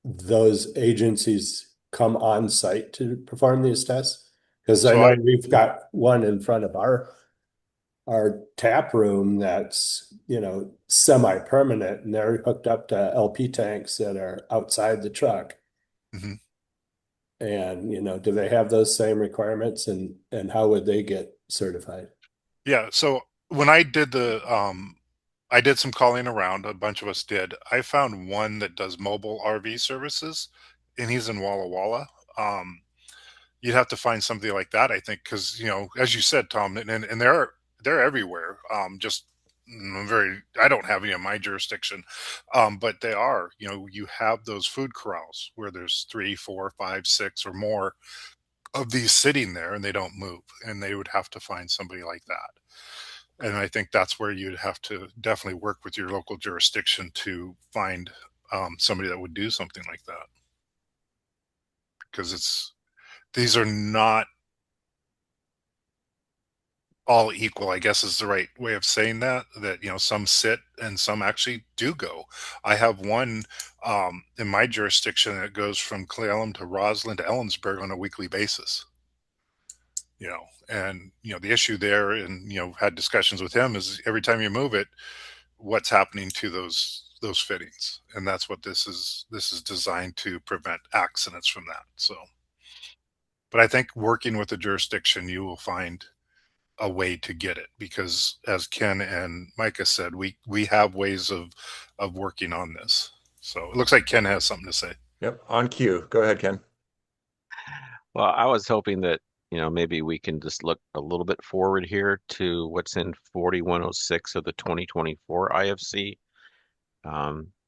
those agencies come on site to perform these tests? Because I So know we've got one in front of our tap room that's, semi-permanent, and they're hooked up to LP tanks that are outside the truck. Mhm. And, do they have those same requirements, and how would they get certified? Yeah, so when I did some calling around, a bunch of us did. I found one that does mobile RV services, and he's in Walla Walla. You'd have to find something like that, I think, because as you said, Tom, and they're everywhere. Just I don't have any in my jurisdiction, but they are. You have those food corrals where there's 3, 4, 5, 6, or more of these sitting there, and they don't move, and they would have to find somebody like that. And I think that's where you'd have to definitely work with your local jurisdiction to find somebody that would do something like that, because these are not all equal, I guess is the right way of saying that, some sit and some actually do go. I have one in my jurisdiction that goes from Clallam to Roslyn to Ellensburg on a weekly basis. And the issue there, and had discussions with him, is every time you move it, what's happening to those fittings, and that's what this is designed to prevent accidents from that. So, but I think working with the jurisdiction, you will find a way to get it, because as Ken and Micah said, we have ways of working on this. So it looks like Ken has something to say. Yep, on cue. Go ahead, Ken. Well, I was hoping that, maybe we can just look a little bit forward here to what's in 4106 of the 2024 IFC.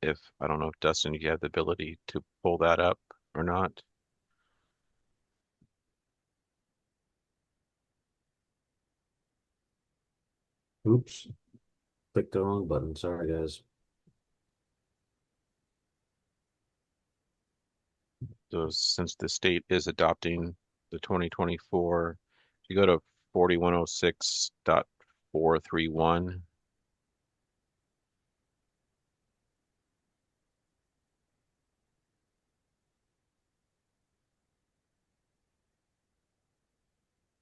If I don't know if Dustin, you have the ability to pull that up or not. Oops. Clicked the wrong button. Sorry, guys. So since the state is adopting the 2024, if you go to 4106.431,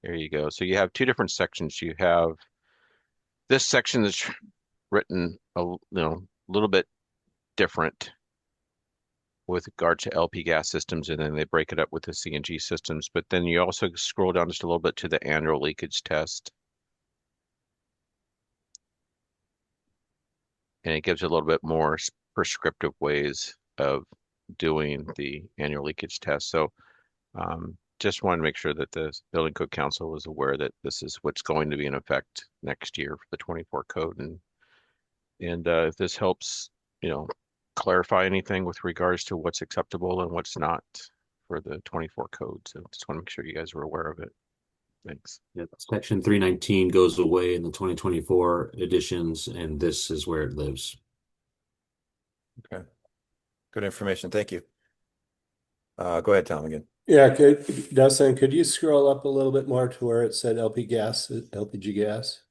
there you go. So you have two different sections. You have this section that's written a little bit different with regard to LP gas systems, and then they break it up with the CNG systems. But then you also scroll down just a little bit to the annual leakage test. And it gives you a little bit more prescriptive ways of doing the annual leakage test. So just want to make sure that the Building Code Council is aware that this is what's going to be in effect next year for the 24 code. And if this helps, clarify anything with regards to what's acceptable and what's not for the 24 code. So just want to make sure you guys are aware of it. Thanks. Yeah, Section 319 goes away in the 2024 editions, and this is where it lives. Okay. Good information. Thank you. Go ahead, Tom, again. Yeah, Dustin, could you scroll up a little bit more to where it said LPG gas?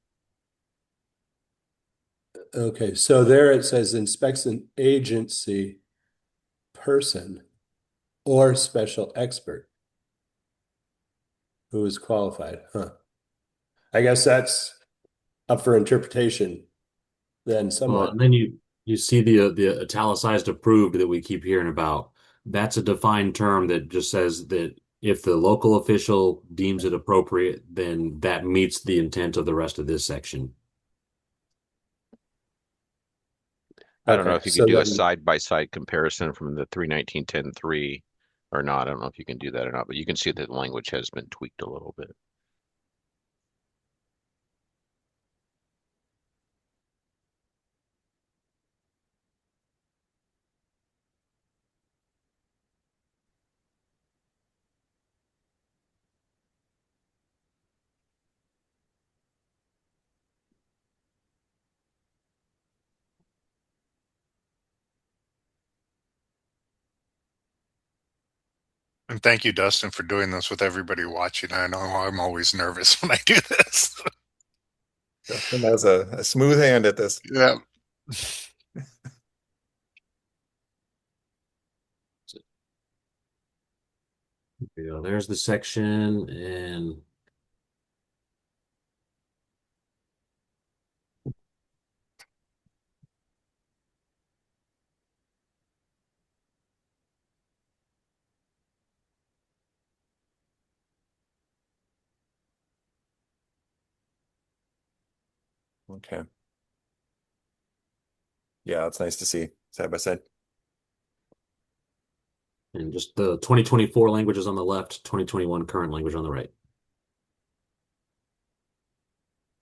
Okay, so there it says inspection agency person or special expert who is qualified. I guess that's up for interpretation then Well, somewhat. and then you see the italicized approved that we keep hearing about. That's a defined term that just says that if the local official deems it appropriate, then that meets the intent of the rest of this section. I don't know if you so can do a then, side-by-side comparison from the 319.10.3 or not. I don't know if you can do that or not, but you can see that the language has been tweaked a little bit. And thank you, Dustin, for doing this with everybody watching. I know I'm always nervous when I do this. Dustin has a smooth hand at this. Yeah. Yeah, there's the section and Okay. Yeah, it's nice to see side by side. and just the 2024 language is on the left, 2021 current language on the right.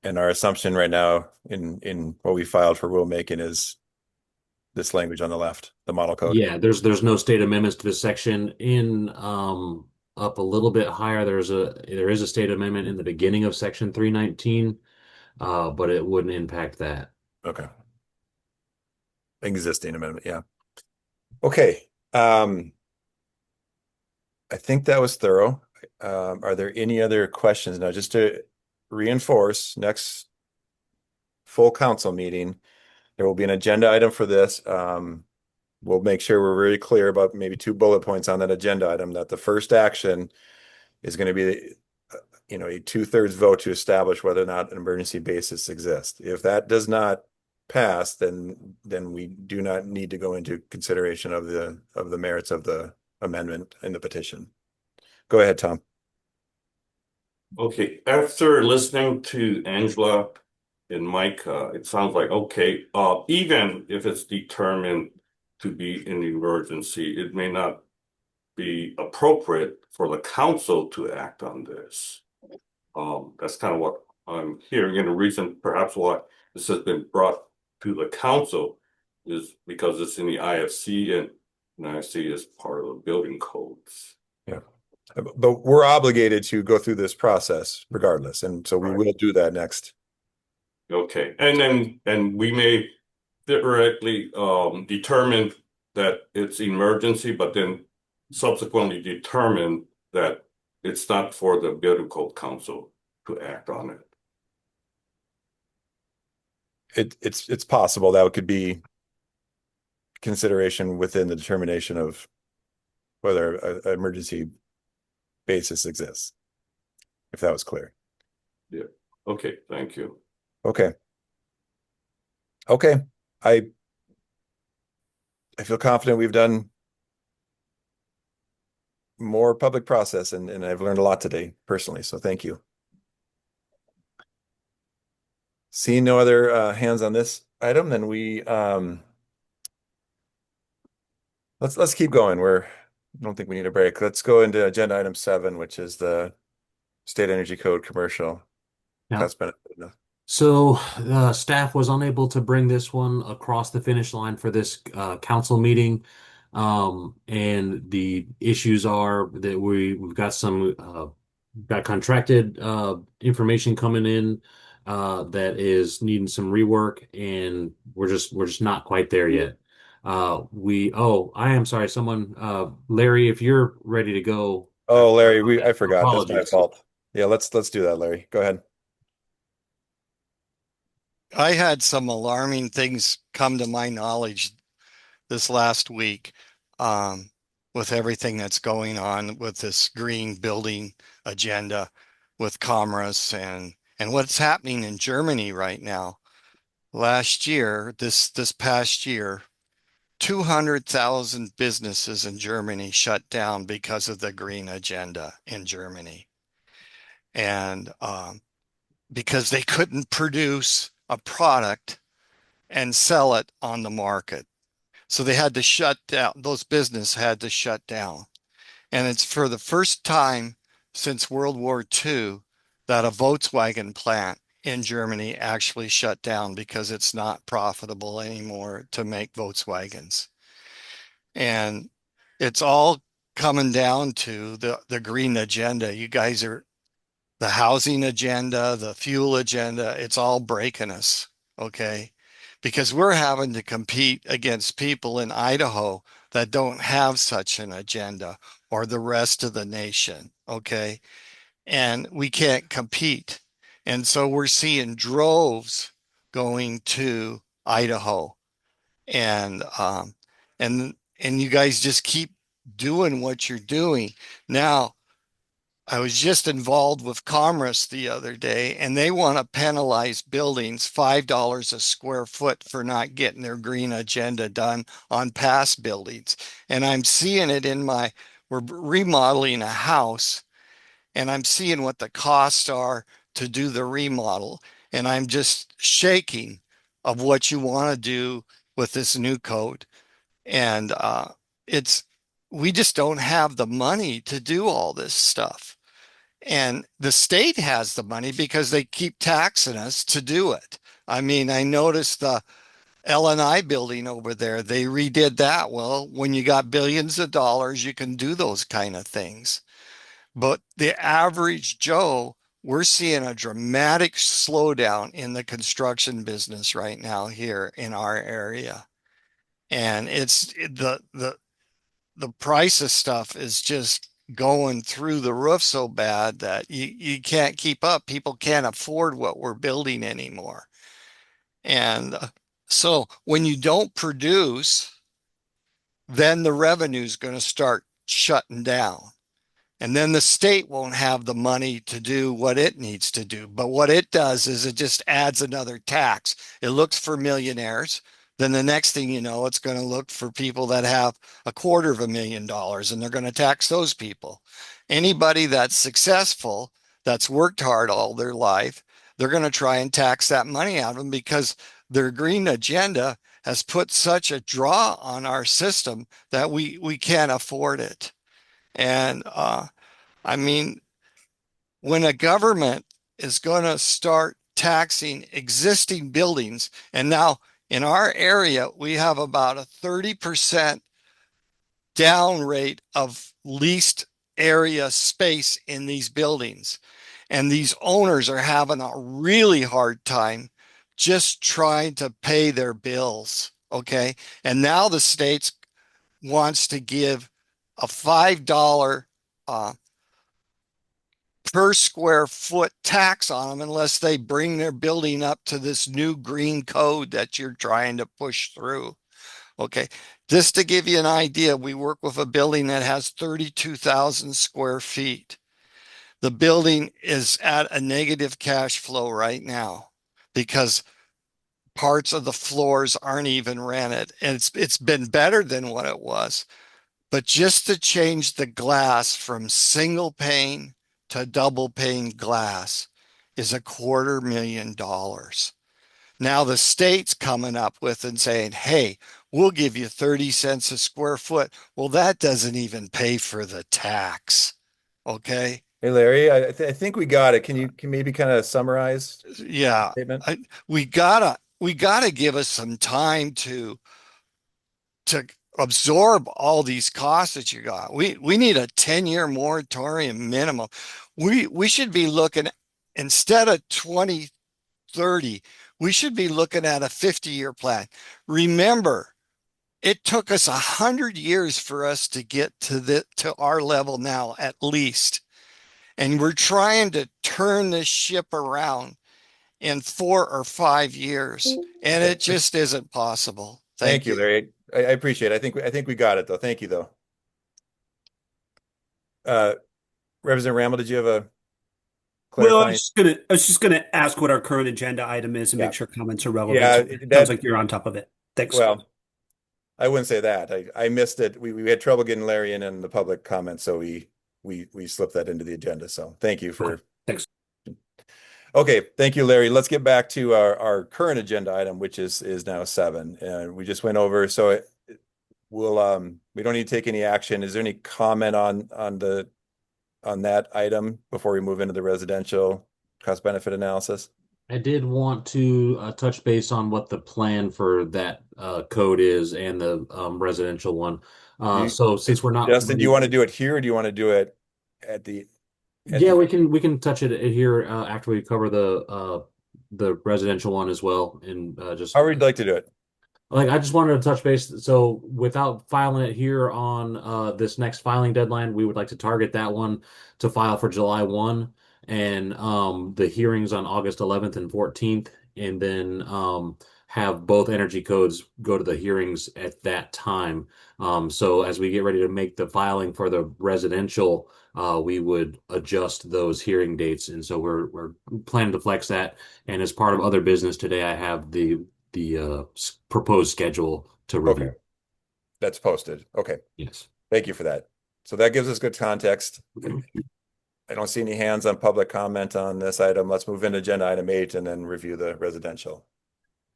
And our assumption right now in what we filed for rulemaking is this language on the left, the model code. Yeah, there's no state amendments to this section. In up a little bit higher, there is a state amendment in the beginning of section 319, but it wouldn't impact that. Okay. Existing amendment, yeah. Okay. I think that was thorough. Are there any other questions? Now, just to reinforce, next full council meeting, there will be an agenda item for this. We'll make sure we're very clear about maybe 2 bullet points on that agenda item, that the first action is going to be, a 2/3 vote to establish whether or not an emergency basis exists. If that does not pass, then we do not need to go into consideration of the merits of the amendment in the petition. Go ahead, Tom. Okay, after listening to Angela and Mike, it sounds like, okay, even if it's determined to be an emergency, it may not be appropriate for the council to act on this. That's kind of what I'm hearing, and the reason perhaps why this has been brought to the council is because it's in the IFC, and IFC is part of the building codes. Yeah. But we're obligated to go through this process regardless, and so we will do that next. Okay, and we may theoretically determine that it's emergency, but then subsequently determine that it's not for the building code council to act on it. It's possible that could be consideration within the determination of whether an emergency basis exists, if that was clear. Yeah. Okay, thank you. Okay. Okay. I feel confident we've done more public process, and I've learned a lot today personally, so thank you. Seeing no other hands on this item, then we let's keep going. I don't think we need a break. Let's go into agenda item 7, which is the State Energy Code commercial cost benefit. So staff was unable to bring this one across the finish line for this council meeting. And the issues are that we've got got contracted information coming in that is needing some rework, and we're just not quite there yet. I am sorry, Larry, if you're ready to go. Oh, Larry, I forgot. Apologies. That's my fault. Yeah, let's do that, Larry. Go ahead. I had some alarming things come to my knowledge this last week with everything that's going on with this green building agenda with Commerce and what's happening in Germany right now. Last year, this past year, 200,000 businesses in Germany shut down because of the green agenda in Germany. And because they couldn't produce a product and sell it on the market. So they had to shut down, those businesses had to shut down. And it's for the first time since World War II that a Volkswagen plant in Germany actually shut down because it's not profitable anymore to make Volkswagens. And it's all coming down to the green agenda. You guys are the housing agenda, the fuel agenda, it's all breaking us, okay? Because we're having to compete against people in Idaho that don't have such an agenda, or the rest of the nation, okay? And we can't compete. And so we're seeing droves going to Idaho. And you guys just keep doing what you're doing. Now, I was just involved with Commerce the other day, and they want to penalize buildings $5 a square foot for not getting their green agenda done on past buildings. And I'm seeing it we're remodeling a house, and I'm seeing what the costs are to do the remodel. And I'm just shaking of what you want to do with this new code. And it's, we just don't have the money to do all this stuff. And the state has the money because they keep taxing us to do it. I mean, I noticed the L&I building over there, they redid that. Well, when you got billions of dollars, you can do those kind of things. But the average Joe, we're seeing a dramatic slowdown in the construction business right now here in our area. And it's the price of stuff is just going through the roof so bad that you can't keep up. People can't afford what we're building anymore. And so when you don't produce, then the revenue is going to start shutting down. And then the state won't have the money to do what it needs to do. But what it does is it just adds another tax. It looks for millionaires. Then the next thing you know, it's going to look for people that have $250,000 and they're going to tax those people. Anybody that's successful, that's worked hard all their life, they're going to try and tax that money out of them because their green agenda has put such a draw on our system that we can't afford it. And I mean, when a government is going to start taxing existing buildings, and now in our area, we have about a 30% down rate of leased area space in these buildings. And these owners are having a really hard time just trying to pay their bills. Okay. And now the state wants to give a $5 per square foot tax on them unless they bring their building up to this new green code that you're trying to push through. Okay, just to give you an idea, we work with a building that has 32,000 square feet. The building is at a negative cash flow right now because parts of the floors aren't even rented. And it's been better than what it was. But just to change the glass from single pane to double pane glass is $250,000. Now the state's coming up with and saying, hey, we'll give you 30 cents a square foot. Well, that doesn't even pay for the tax. Okay. Hey, Larry, I think we got it. Can you maybe kind of summarize Yeah. the statement? We gotta give us some time to absorb all these costs that you got. We need a 10-year moratorium minimum. We should be looking, instead of 2030, we should be looking at a 50-year plan. Remember, it took us 100 years for us to get to our level now, at least. And we're trying to turn this ship around in 4 or 5 years, and it just isn't possible. Thank you, Larry. I appreciate it. I think we got it though. Thank you though. Representative Ramel, did you have a Well, clarifying? I was just gonna ask what our current agenda item is and make sure comments are relevant. Yeah, Sounds like you're on top of it. Thanks. Well, I wouldn't say that. I missed it. We had trouble getting Larry in the public comment, so we slipped that into the agenda. So thank you for. Thanks. Okay, thank you, Larry. Let's get back to our current agenda item, which is now 7. And we just went over, so we don't need to take any action. Is there any comment on that item before we move into the residential cost benefit analysis? I did want to touch base on what the plan for that code is and the residential one. So since we're not Justin, do you want to do it here, or do you want to do it at the? Yeah, we can touch it here after we cover the residential one as well, and just how would you like to do it? Like, I just wanted to touch base. So without filing it here on this next filing deadline, we would like to target that one to file for July 1, and the hearings on August 11th and 14th, and then have both energy codes go to the hearings at that time. So as we get ready to make the filing for the residential, we would adjust those hearing dates. And so we're planning to flex that. And as part of other business today, I have the proposed schedule to review. Okay. That's posted. Okay. Yes. Thank you for that. So that gives us good context. I don't see any hands on public comment on this item. Let's move into agenda item 8 and then review the residential.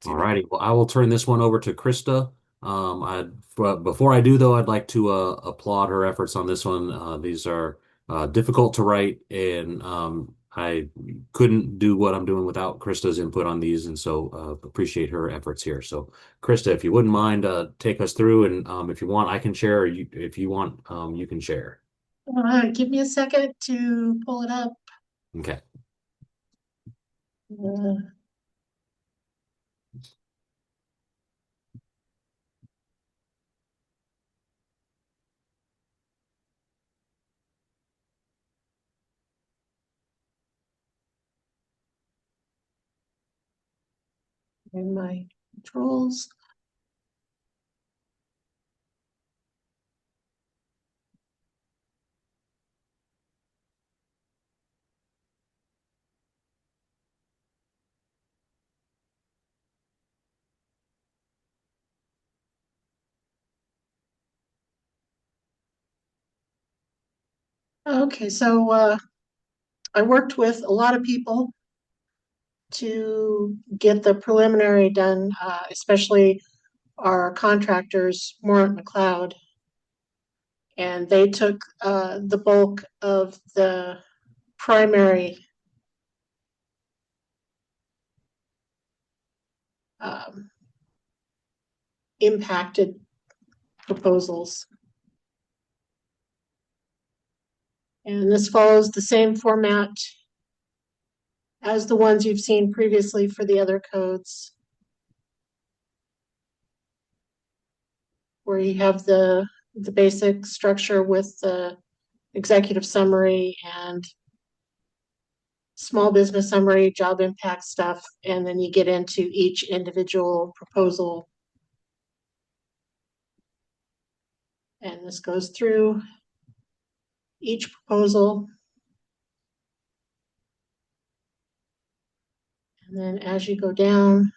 All righty. Well, I will turn this one over to Krista. Before I do, though, I'd like to applaud her efforts on this one. These are difficult to write, and I couldn't do what I'm doing without Krista's input on these, and so appreciate her efforts here. So, Krista, if you wouldn't mind, take us through, and if you want, I can share, or if you want, you can share. Give me a second to pull it up. Okay. In my controls. Okay, so I worked with a lot of people to get the preliminary done, especially our contractors, Morant McLeod. And they took the bulk of the primary impacted proposals. And this follows the same format as the ones you've seen previously for the other codes, where you have the basic structure with the executive summary and small business summary, job impact stuff, and then you get into each individual proposal. And this goes through each proposal. And then as you go down,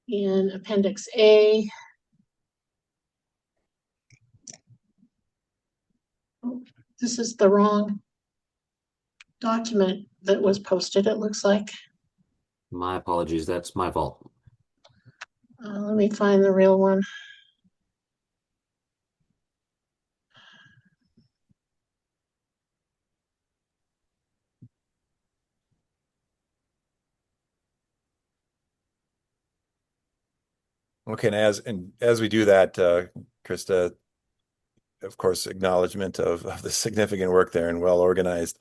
in Appendix A, this is the wrong document that was posted, it looks like. My apologies. That's my fault. Let me find the real one. Okay, and as we do that, Krista, of course, acknowledgement of the significant work there and well organized.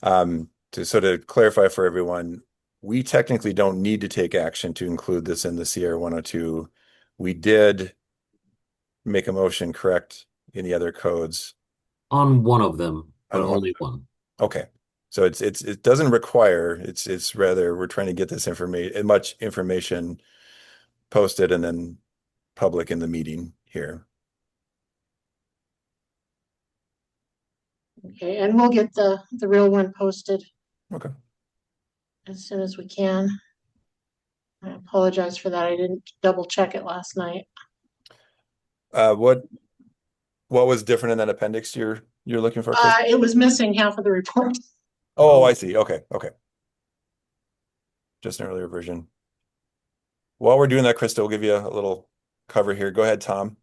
To sort of clarify for everyone, we technically don't need to take action to include this in the CR 102. We did make a motion, correct, in the other codes. On one of them, but On one. only one. Okay. So it doesn't require, it's rather we're trying to get this information, much information posted and then public in the meeting here. Okay, and we'll get the real one posted. Okay. As soon as we can. I apologize for that. I didn't double check it last night. What was different in that appendix you're looking for, Chris? It was missing half of the report. Oh, I see. Okay. Just an earlier version. While we're doing that, Krista, we'll give you a little cover here. Go ahead, Tom.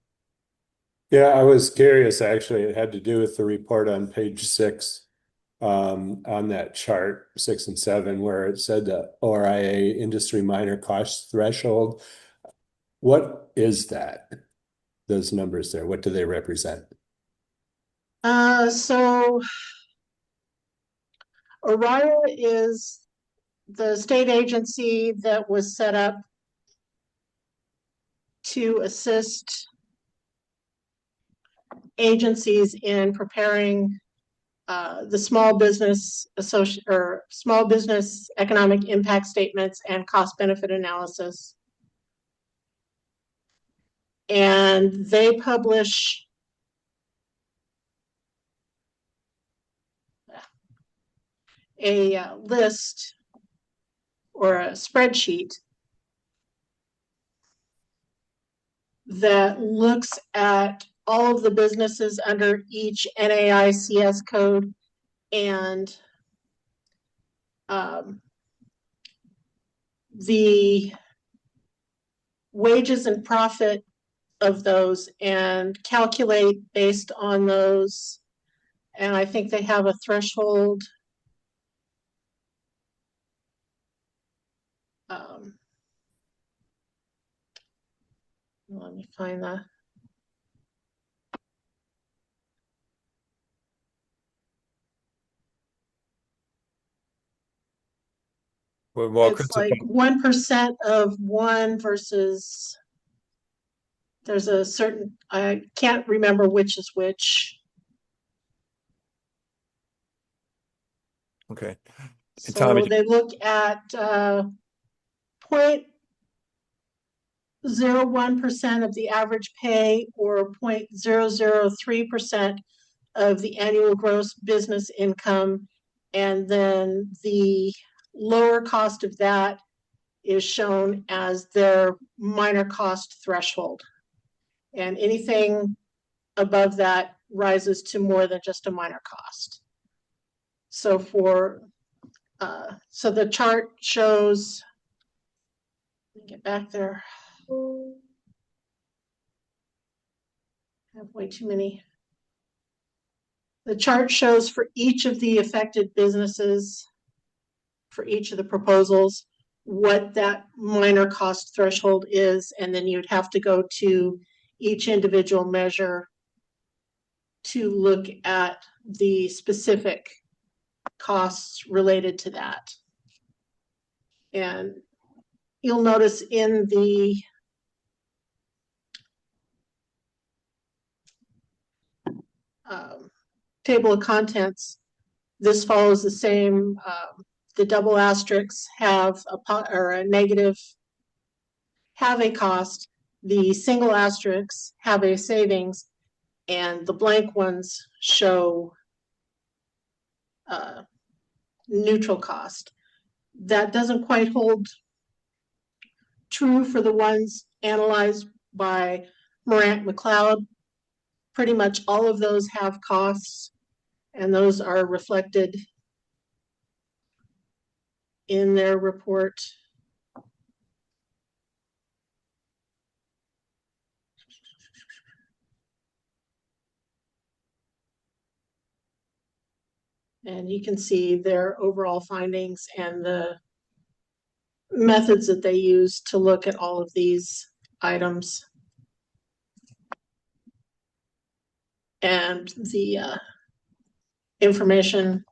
Yeah, I was curious, actually. It had to do with the report on page 6, on that chart 6 and 7, where it said the ORIA industry minor cost threshold. What is that? Those numbers there, what do they represent? So ORIA is the state agency that was set up to assist agencies in preparing the small business economic impact statements and cost benefit analysis. And they publish a list or a spreadsheet that looks at all of the businesses under each NAICS code and the wages and profit of those and calculate based on those. And I think they have a threshold. Let me find that. Well, it's like 1% of one versus there's a certain, I can't remember which is which. Okay. So Tommy, they look at 0.01% of the average pay or 0.003% of the annual gross business income. And then the lower cost of that is shown as their minor cost threshold. And anything above that rises to more than just a minor cost. So so the chart shows, let me get back there. I have way too many. The chart shows for each of the affected businesses, for each of the proposals, what that minor cost threshold is, and then you'd have to go to each individual measure to look at the specific costs related to that. And you'll notice in the table of contents, this follows the same. The double asterisks have a negative, have a cost. The single asterisks have a savings, and the blank ones show neutral cost. That doesn't quite hold true for the ones analyzed by Morant McLeod. Pretty much all of those have costs, and those are reflected in their report. And you can see their overall findings and the methods that they use to look at all of these items. And the information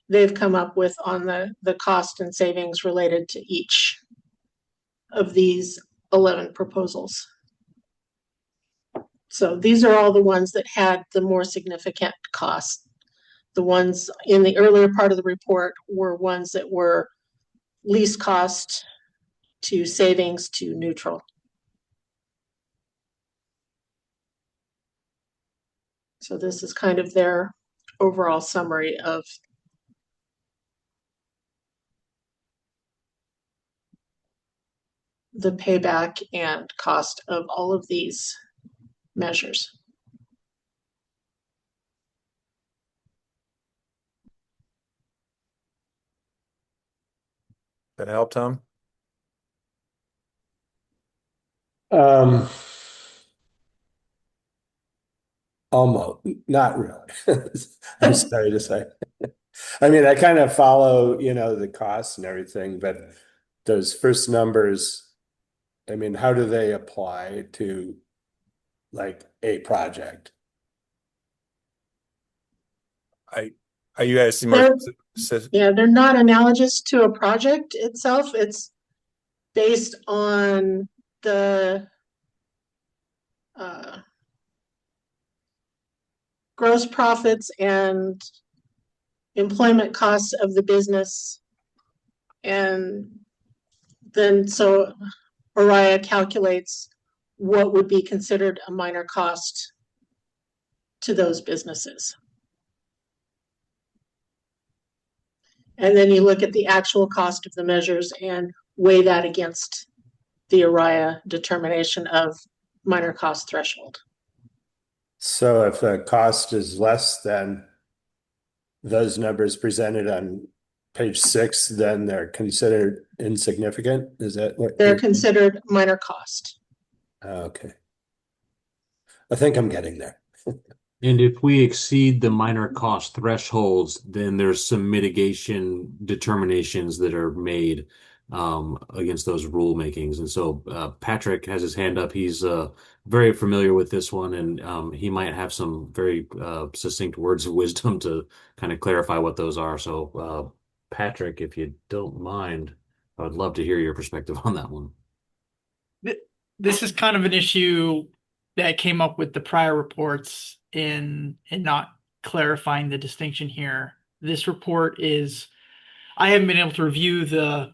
they've come up with on the cost and savings related to each of these 11 proposals. So these are all the ones that had the more significant costs. The ones in the earlier part of the report were ones that were least cost to savings to neutral. So this is kind of their overall summary of the payback and cost of all of these measures. that help, Tom? Almost, not really. I'm sorry to say. I mean, I kind of follow, the costs and everything, but those first numbers, I mean, how do they apply to like a project? Are you guys more? Yeah, they're not analogous to a project itself. It's based on the gross profits and employment costs of the business. And then so Oriah calculates what would be considered a minor cost to those businesses. And then you look at the actual cost of the measures and weigh that against the Oriah determination of minor cost threshold. So if the cost is less than those numbers presented on page 6, then they're considered insignificant? Is that what they're considered minor cost? Okay. I think I'm getting there. And if we exceed the minor cost thresholds, then there's some mitigation determinations that are made against those rulemakings. And so Patrick has his hand up. He's very familiar with this one, and he might have some very succinct words of wisdom to kind of clarify what those are. So Patrick, if you don't mind, I would love to hear your perspective on that one. This is kind of an issue that came up with the prior reports in not clarifying the distinction here. This report is, I haven't been able to review the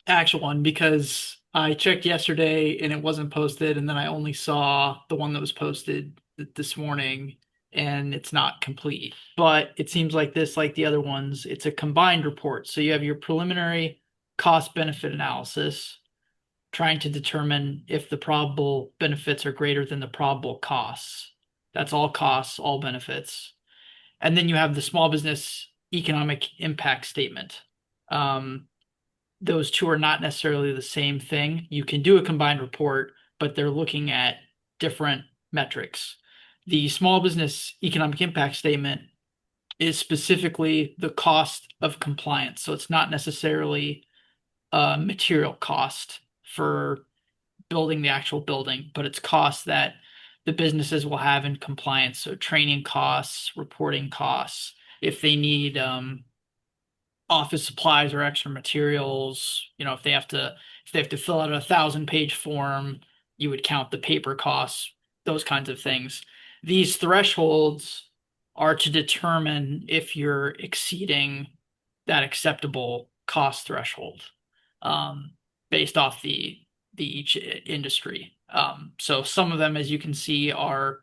actual one because I checked yesterday and it wasn't posted, and then I only saw the one that was posted this morning, and it's not complete. But it seems like this, like the other ones, it's a combined report. So you have your preliminary cost benefit analysis, trying to determine if the probable benefits are greater than the probable costs. That's all costs, all benefits. And then you have the small business economic impact statement. Those two are not necessarily the same thing. You can do a combined report, but they're looking at different metrics. The small business economic impact statement is specifically the cost of compliance. So it's not necessarily a material cost for building the actual building, but it's costs that the businesses will have in compliance. So training costs, reporting costs, if they need office supplies or extra materials, if they have to fill out a 1,000-page form, you would count the paper costs, those kinds of things. These thresholds are to determine if you're exceeding that acceptable cost threshold, based off the each industry. So some of them, as you can see, are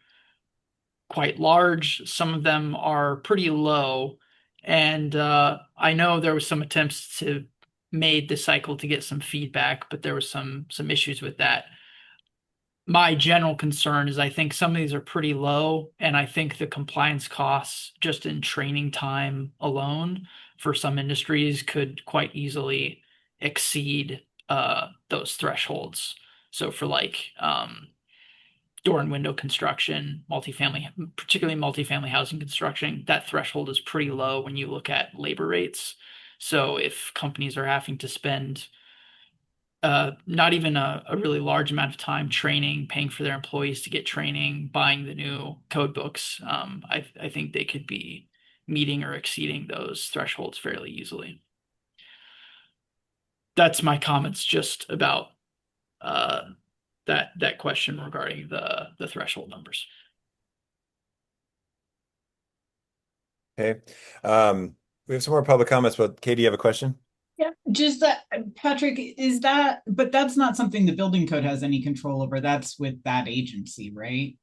quite large. Some of them are pretty low. And I know there was some attempts to made the cycle to get some feedback, but there was some issues with that. My general concern is I think some of these are pretty low, and I think the compliance costs just in training time alone for some industries could quite easily exceed those thresholds. So for like door and window construction, multifamily, particularly multifamily housing construction, that threshold is pretty low when you look at labor rates. So if companies are having to spend not even a really large amount of time training, paying for their employees to get training, buying the new code books, I think they could be meeting or exceeding those thresholds fairly easily. That's my comments just about that question regarding the threshold numbers. Okay. We have some more public comments, but Katie, you have a question? Yeah, just that, Patrick, but that's not something the building code has any control over. That's with that agency, right?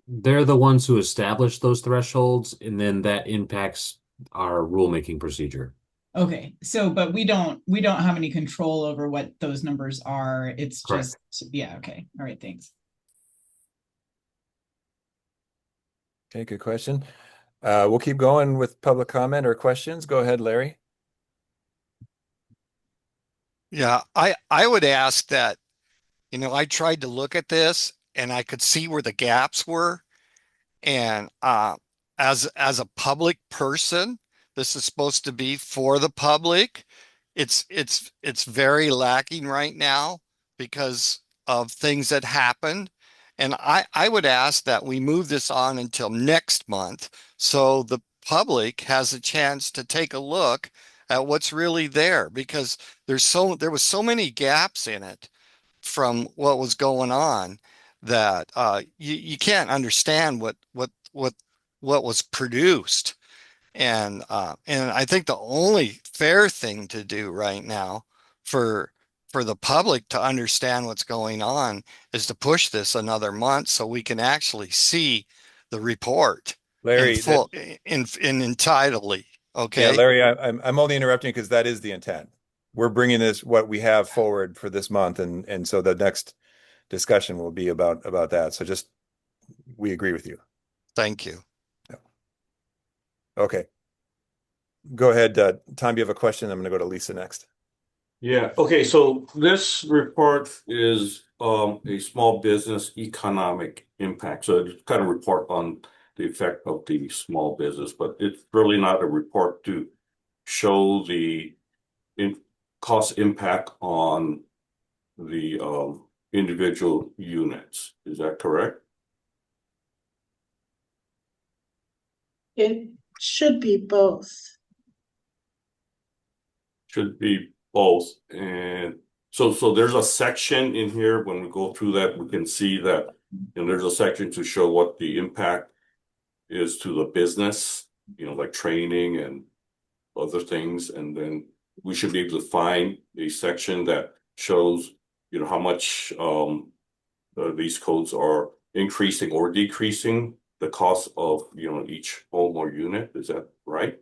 They're the ones who establish those thresholds, and then that impacts our rulemaking procedure. Okay, so but we don't have any control over what those numbers are. It's Correct. Just, yeah, okay. All right, thanks. Okay, good question. We'll keep going with public comment or questions. Go ahead, Larry. Yeah, I would ask that, I tried to look at this and I could see where the gaps were. And as a public person, this is supposed to be for the public. It's very lacking right now because of things that happened. And I would ask that we move this on until next month so the public has a chance to take a look at what's really there, because there was so many gaps in it from what was going on that you can't understand what was produced. And I think the only fair thing to do right now for the public to understand what's going on is to push this another month so we can actually see the report in Larry, full in entirely. yeah, Okay. Larry, I'm only interrupting because that is the intent. We're bringing this what we have forward for this month, and so the next discussion will be about that. So just we agree with you. Thank you. Okay. Go ahead, Tom. You have a question? I'm going to go to Lisa next. Yeah, okay, so this report is a small business economic impact. So it's kind of report on the effect of the small business, but it's really not a report to show the cost impact on the individual units. Is that correct? It should be both. Should be both. And so there's a section in here, when we go through that, we can see that, and there's a section to show what the impact is to the business, like training and other things. And then we should be able to find a section that shows, how much these codes are increasing or decreasing the cost of, each home or unit. Is that right?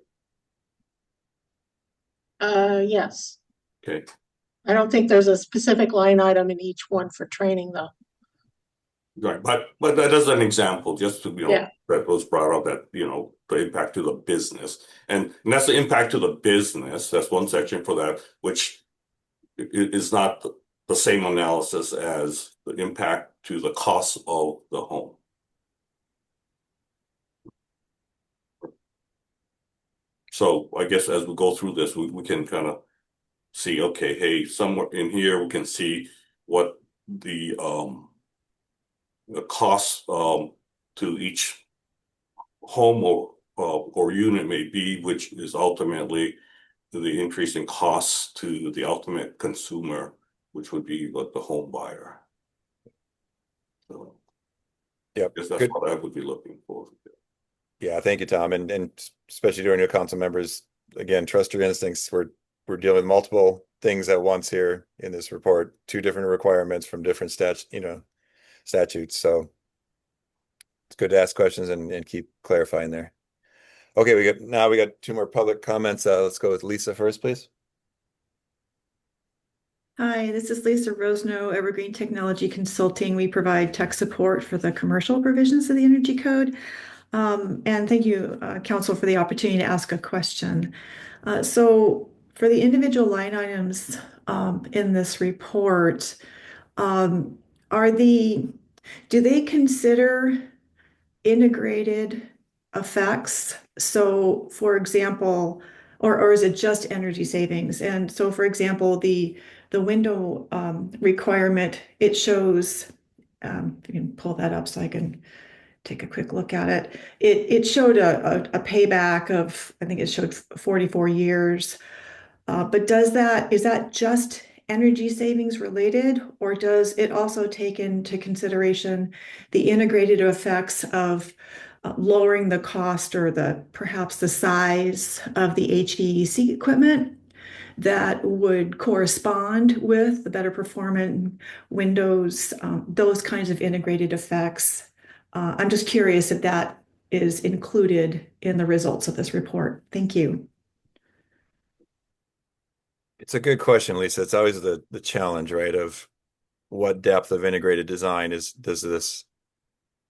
Yes. Okay. I don't think there's a specific line item in each one for training though. Right, but that is an example, just to, Yeah. that was brought up, that, the impact to the business. And that's the impact to the business. That's one section for that, which is not the same analysis as the impact to the cost of the home. So I guess as we go through this, we can kind of see, okay, hey, somewhere in here we can see what the cost to each home or unit may be, which is ultimately the increase in costs to the ultimate consumer, which would be like the home buyer. So Yep. I guess that's Good. what I would be looking for. Yeah, thank you, Tom, and especially during your council members. Again, trust your instincts. We're dealing with multiple things at once here in this report. Two different requirements from different statutes. So it's good to ask questions and keep clarifying there. Okay, we got two more public comments. Let's go with Lisa first, please. Hi, this is Lisa Rosno, Evergreen Technology Consulting. We provide tech support for the commercial provisions of the Energy Code. And thank you, Council, for the opportunity to ask a question. So for the individual line items in this report, do they consider integrated effects? So for example, or is it just energy savings? And so for example, the window requirement, it shows, you can pull that up so I can take a quick look at it. It showed a payback of, I think it showed 44 years. But is that just energy savings related, or does it also take into consideration the integrated effects of lowering the cost or perhaps the size of the HVAC equipment that would correspond with the better performing windows, those kinds of integrated effects? I'm just curious if that is included in the results of this report. Thank you. It's a good question, Lisa. It's always the challenge, right? Of what depth of integrated design does this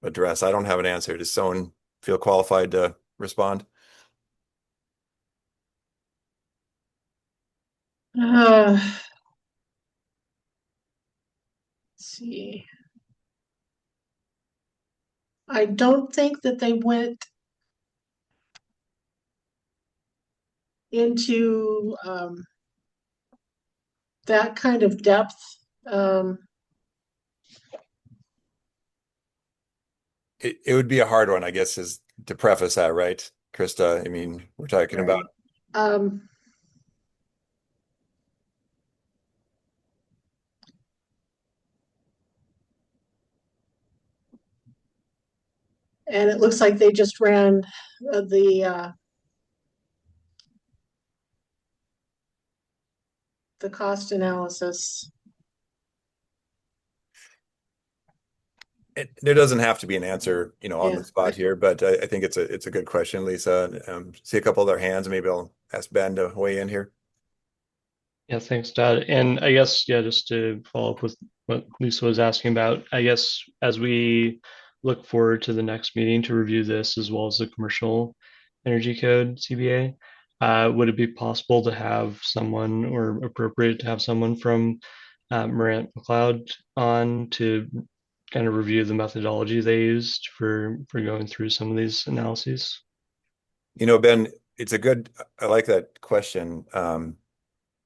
address? I don't have an answer. Does someone feel qualified to respond? Let's see. I don't think that they went into that kind of depth. It would be a hard one, I guess, is to preface that, right, Krista? I mean, we're talking about And it looks like they just ran the cost analysis. There doesn't have to be an answer, on Yeah. the spot here, but I think it's a good question, Lisa. See a couple other hands. Maybe I'll ask Ben to weigh in here. Yeah, thanks, Todd. And I guess, yeah, just to follow up with what Lisa was asking about, I guess as we look forward to the next meeting to review this as well as the commercial energy code CBA, would it be possible to have someone or appropriate to have someone from Marant McLeod on to kind of review the methodology they used for going through some of these analyses? Ben, I like that question.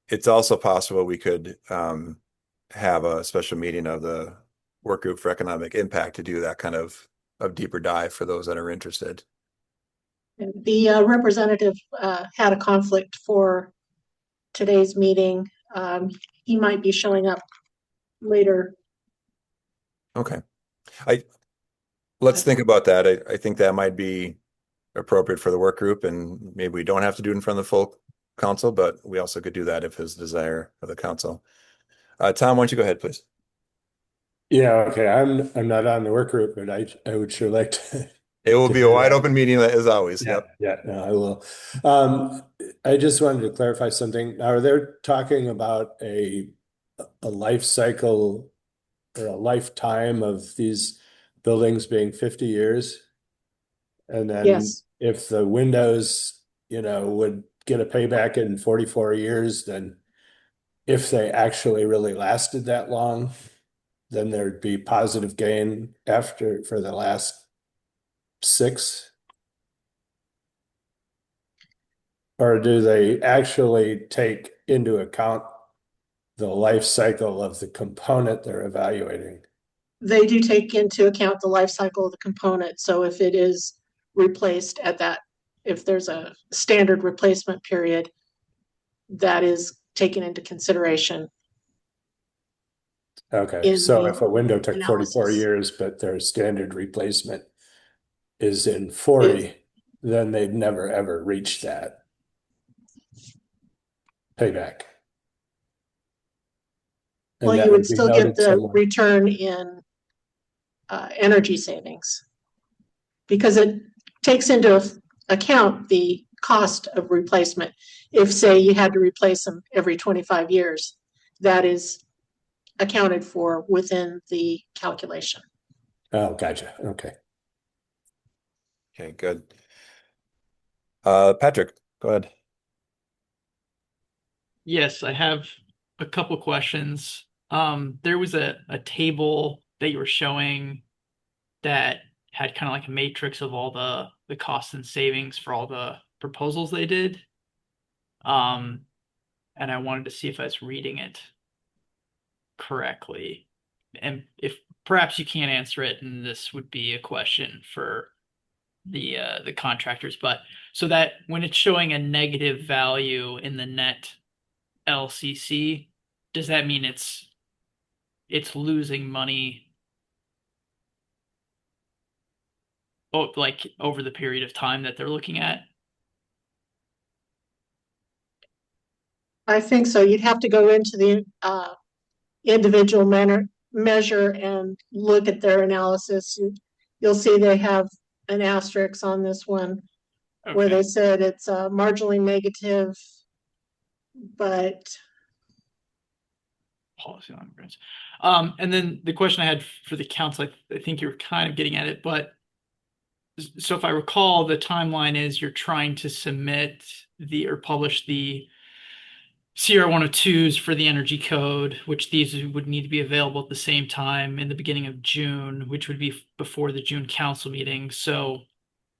It's also possible we could have a special meeting of the work group for economic impact to do that kind of deeper dive for those that are interested. The representative had a conflict for today's meeting. He might be showing up later. Okay. Let's think about that. I think that might be appropriate for the work group, and maybe we don't have to do it in front of the full council, but we also could do that if it's desire of the council. Tom, why don't you go ahead, please? Yeah, okay. I'm not on the work group, but I would sure like to. It will be a wide open meeting as always. Yeah, Yep. yeah, no, I will. I just wanted to clarify something. Now, are they talking about a life cycle or a lifetime of these buildings being 50 years? And then Yes. if the windows, would get a payback in 44 years, then if they actually really lasted that long, then there'd be positive gain for the last 6. Or do they actually take into account the life cycle of the component they're evaluating? They do take into account the life cycle of the component. So if it is replaced if there's a standard replacement period, that is taken into consideration. Okay, so if a window took analysis. 44 years, but their standard replacement is in 40, then they'd never ever reach that payback. And Well, that you would be still get noted the somewhere. return in energy savings because it takes into account the cost of replacement. If, say, you had to replace them every 25 years, that is accounted for within the calculation. Oh, gotcha. Okay. Okay, good. Patrick, go ahead. Yes, I have a couple questions. There was a table that you were showing that had kind of like a matrix of all the costs and savings for all the proposals they did. And I wanted to see if I was reading it correctly. And if perhaps you can't answer it, and this would be a question for the contractors, but so that when it's showing a negative value in the net LCC, does that mean it's losing money like over the period of time that they're looking at? I think so. You'd have to go into the individual measure and look at their analysis. You'll see they have an asterisk on this one where they said it's marginally negative, but Policy on grants. And then the question I had for the council, I think you're kind of getting at it, but so if I recall, the timeline is you're trying to submit or publish the CR 102s for the energy code, which these would need to be available at the same time in the beginning of June, which would be before the June council meeting. So,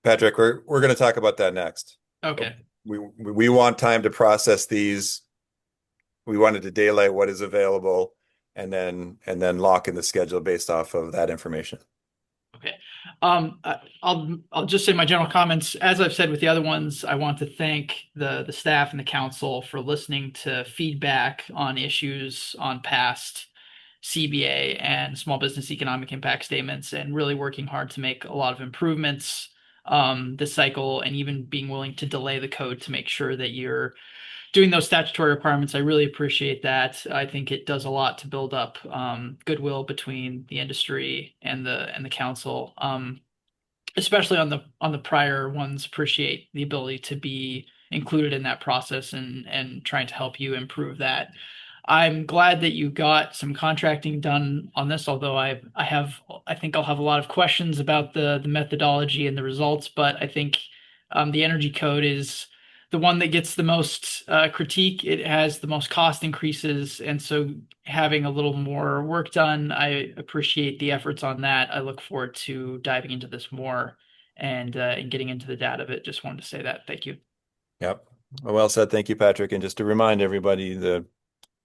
Patrick, we're going to talk about that next. okay. We want time to process these. We wanted to daylight what is available and then lock in the schedule based off of that information. Okay. I'll just say my general comments. As I've said with the other ones, I want to thank the staff and the council for listening to feedback on issues on past CBA and small business economic impact statements, and really working hard to make a lot of improvements this cycle, and even being willing to delay the code to make sure that you're doing those statutory requirements. I really appreciate that. I think it does a lot to build up goodwill between the industry and the council. Especially on the prior ones, appreciate the ability to be included in that process and trying to help you improve that. I'm glad that you got some contracting done on this, although I think I'll have a lot of questions about the methodology and the results, but I think the energy code is the one that gets the most critique. It has the most cost increases, and so having a little more work done, I appreciate the efforts on that. I look forward to diving into this more and getting into the data of it. Just wanted to say that. Thank you. Yep. Well said. Thank you, Patrick. And just to remind everybody, the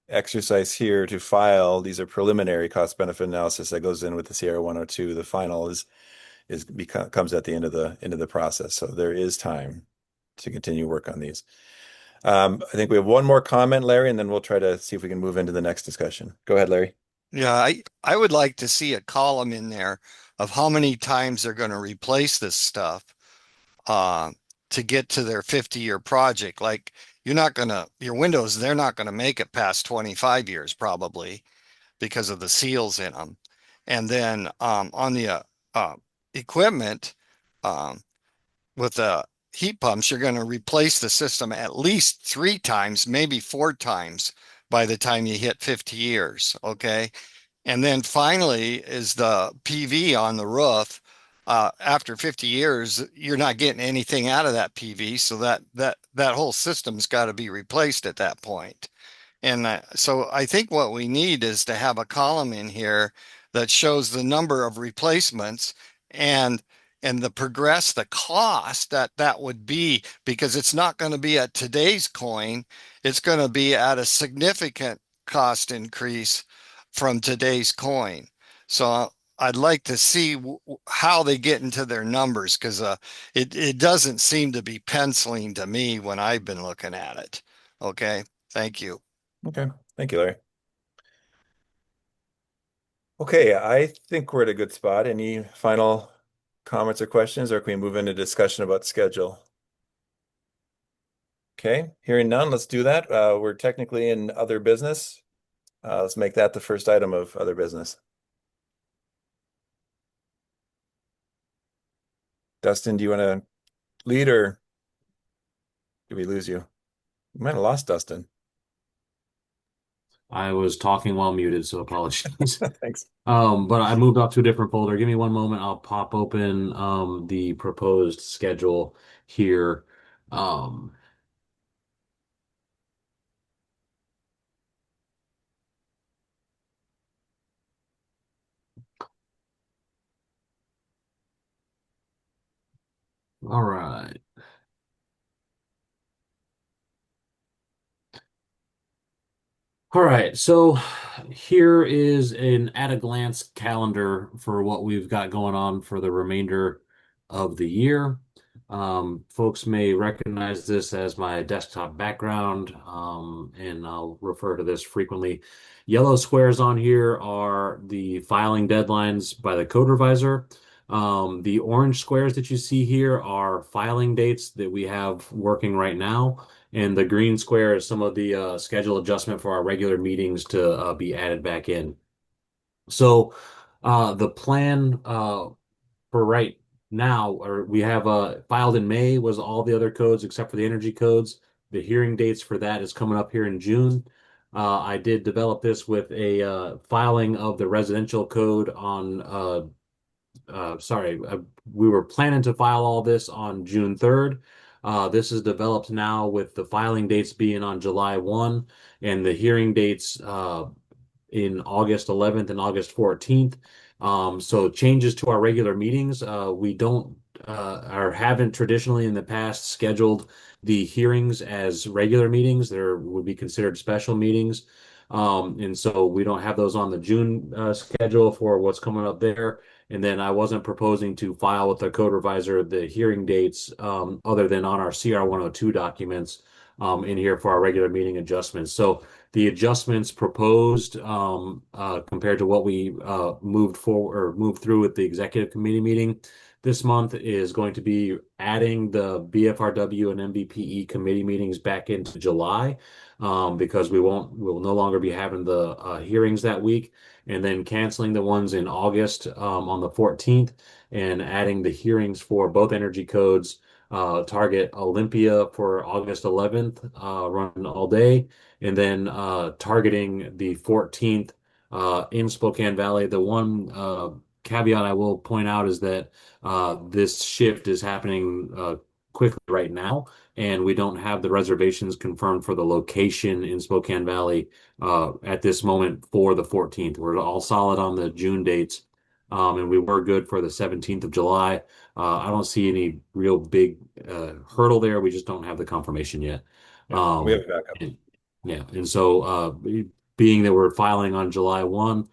exercise here to file, these are preliminary cost benefit analysis that goes in with the CR 102. The final comes at the end of the process. So there is time to continue work on these. I think we have one more comment, Larry, and then we'll try to see if we can move into the next discussion. Go ahead, Larry. Yeah, I would like to see a column in there of how many times they're going to replace this stuff to get to their 50-year project. Like your windows, they're not going to make it past 25 years probably because of the seals in them. And then on the equipment, with the heat pumps, you're going to replace the system at least 3 times, maybe 4 times by the time you hit 50 years. Okay. And then finally is the PV on the roof. After 50 years, you're not getting anything out of that PV. So that whole system's got to be replaced at that point. And so I think what we need is to have a column in here that shows the number of replacements and the cost that would be, because it's not going to be at today's coin. It's going to be at a significant cost increase from today's coin. So I'd like to see how they get into their numbers, because it doesn't seem to be penciling to me when I've been looking at it. Okay, thank you. Okay, thank you, Larry. Okay, I think we're at a good spot. Any final comments or questions, or can we move into discussion about schedule? Okay, hearing none, let's do that. We're technically in other business. Let's make that the first item of other business. Dustin, do you want to lead, or did we lose you? We might have lost Dustin. I was talking while muted, so apologies. Thanks. But I moved off to a different folder. Give me one moment. I'll pop open the proposed schedule here. All right. All right, so here is an at-a-glance calendar for what we've got going on for the remainder of the year. Folks may recognize this as my desktop background, and I'll refer to this frequently. Yellow squares on here are the filing deadlines by the code revisor. The orange squares that you see here are filing dates that we have working right now. And the green square is some of the schedule adjustment for our regular meetings to be added back in. So the plan for right now, or we have filed in May, was all the other codes except for the energy codes. The hearing dates for that is coming up here in June. I did develop this with a filing of the residential code on we were planning to file all this on June 3rd. This is developed now with the filing dates being on July 1 and the hearing dates in August 11th and August 14th. So changes to our regular meetings. We don't or haven't traditionally in the past scheduled the hearings as regular meetings. There would be considered special meetings. And so we don't have those on the June schedule for what's coming up there. And then I wasn't proposing to file with the code revisor the hearing dates other than on our CR 102 documents in here for our regular meeting adjustments. So the adjustments proposed compared to what we moved forward or moved through at the executive committee meeting this month is going to be adding the BFRW and MVPE committee meetings back into July because we'll no longer be having the hearings that week, and then canceling the ones in August on the 14th and adding the hearings for both energy codes, Target Olympia for August 11th, running all day, and then targeting the 14th in Spokane Valley. The one caveat I will point out is that this shift is happening quickly right now, and we don't have the reservations confirmed for the location in Spokane Valley at this moment for the 14th. We're all solid on the June dates, and we were good for the 17th of July. I don't see any real big hurdle there. We just don't have the confirmation yet. We have backup. Yeah, and so being that we're filing on July 1,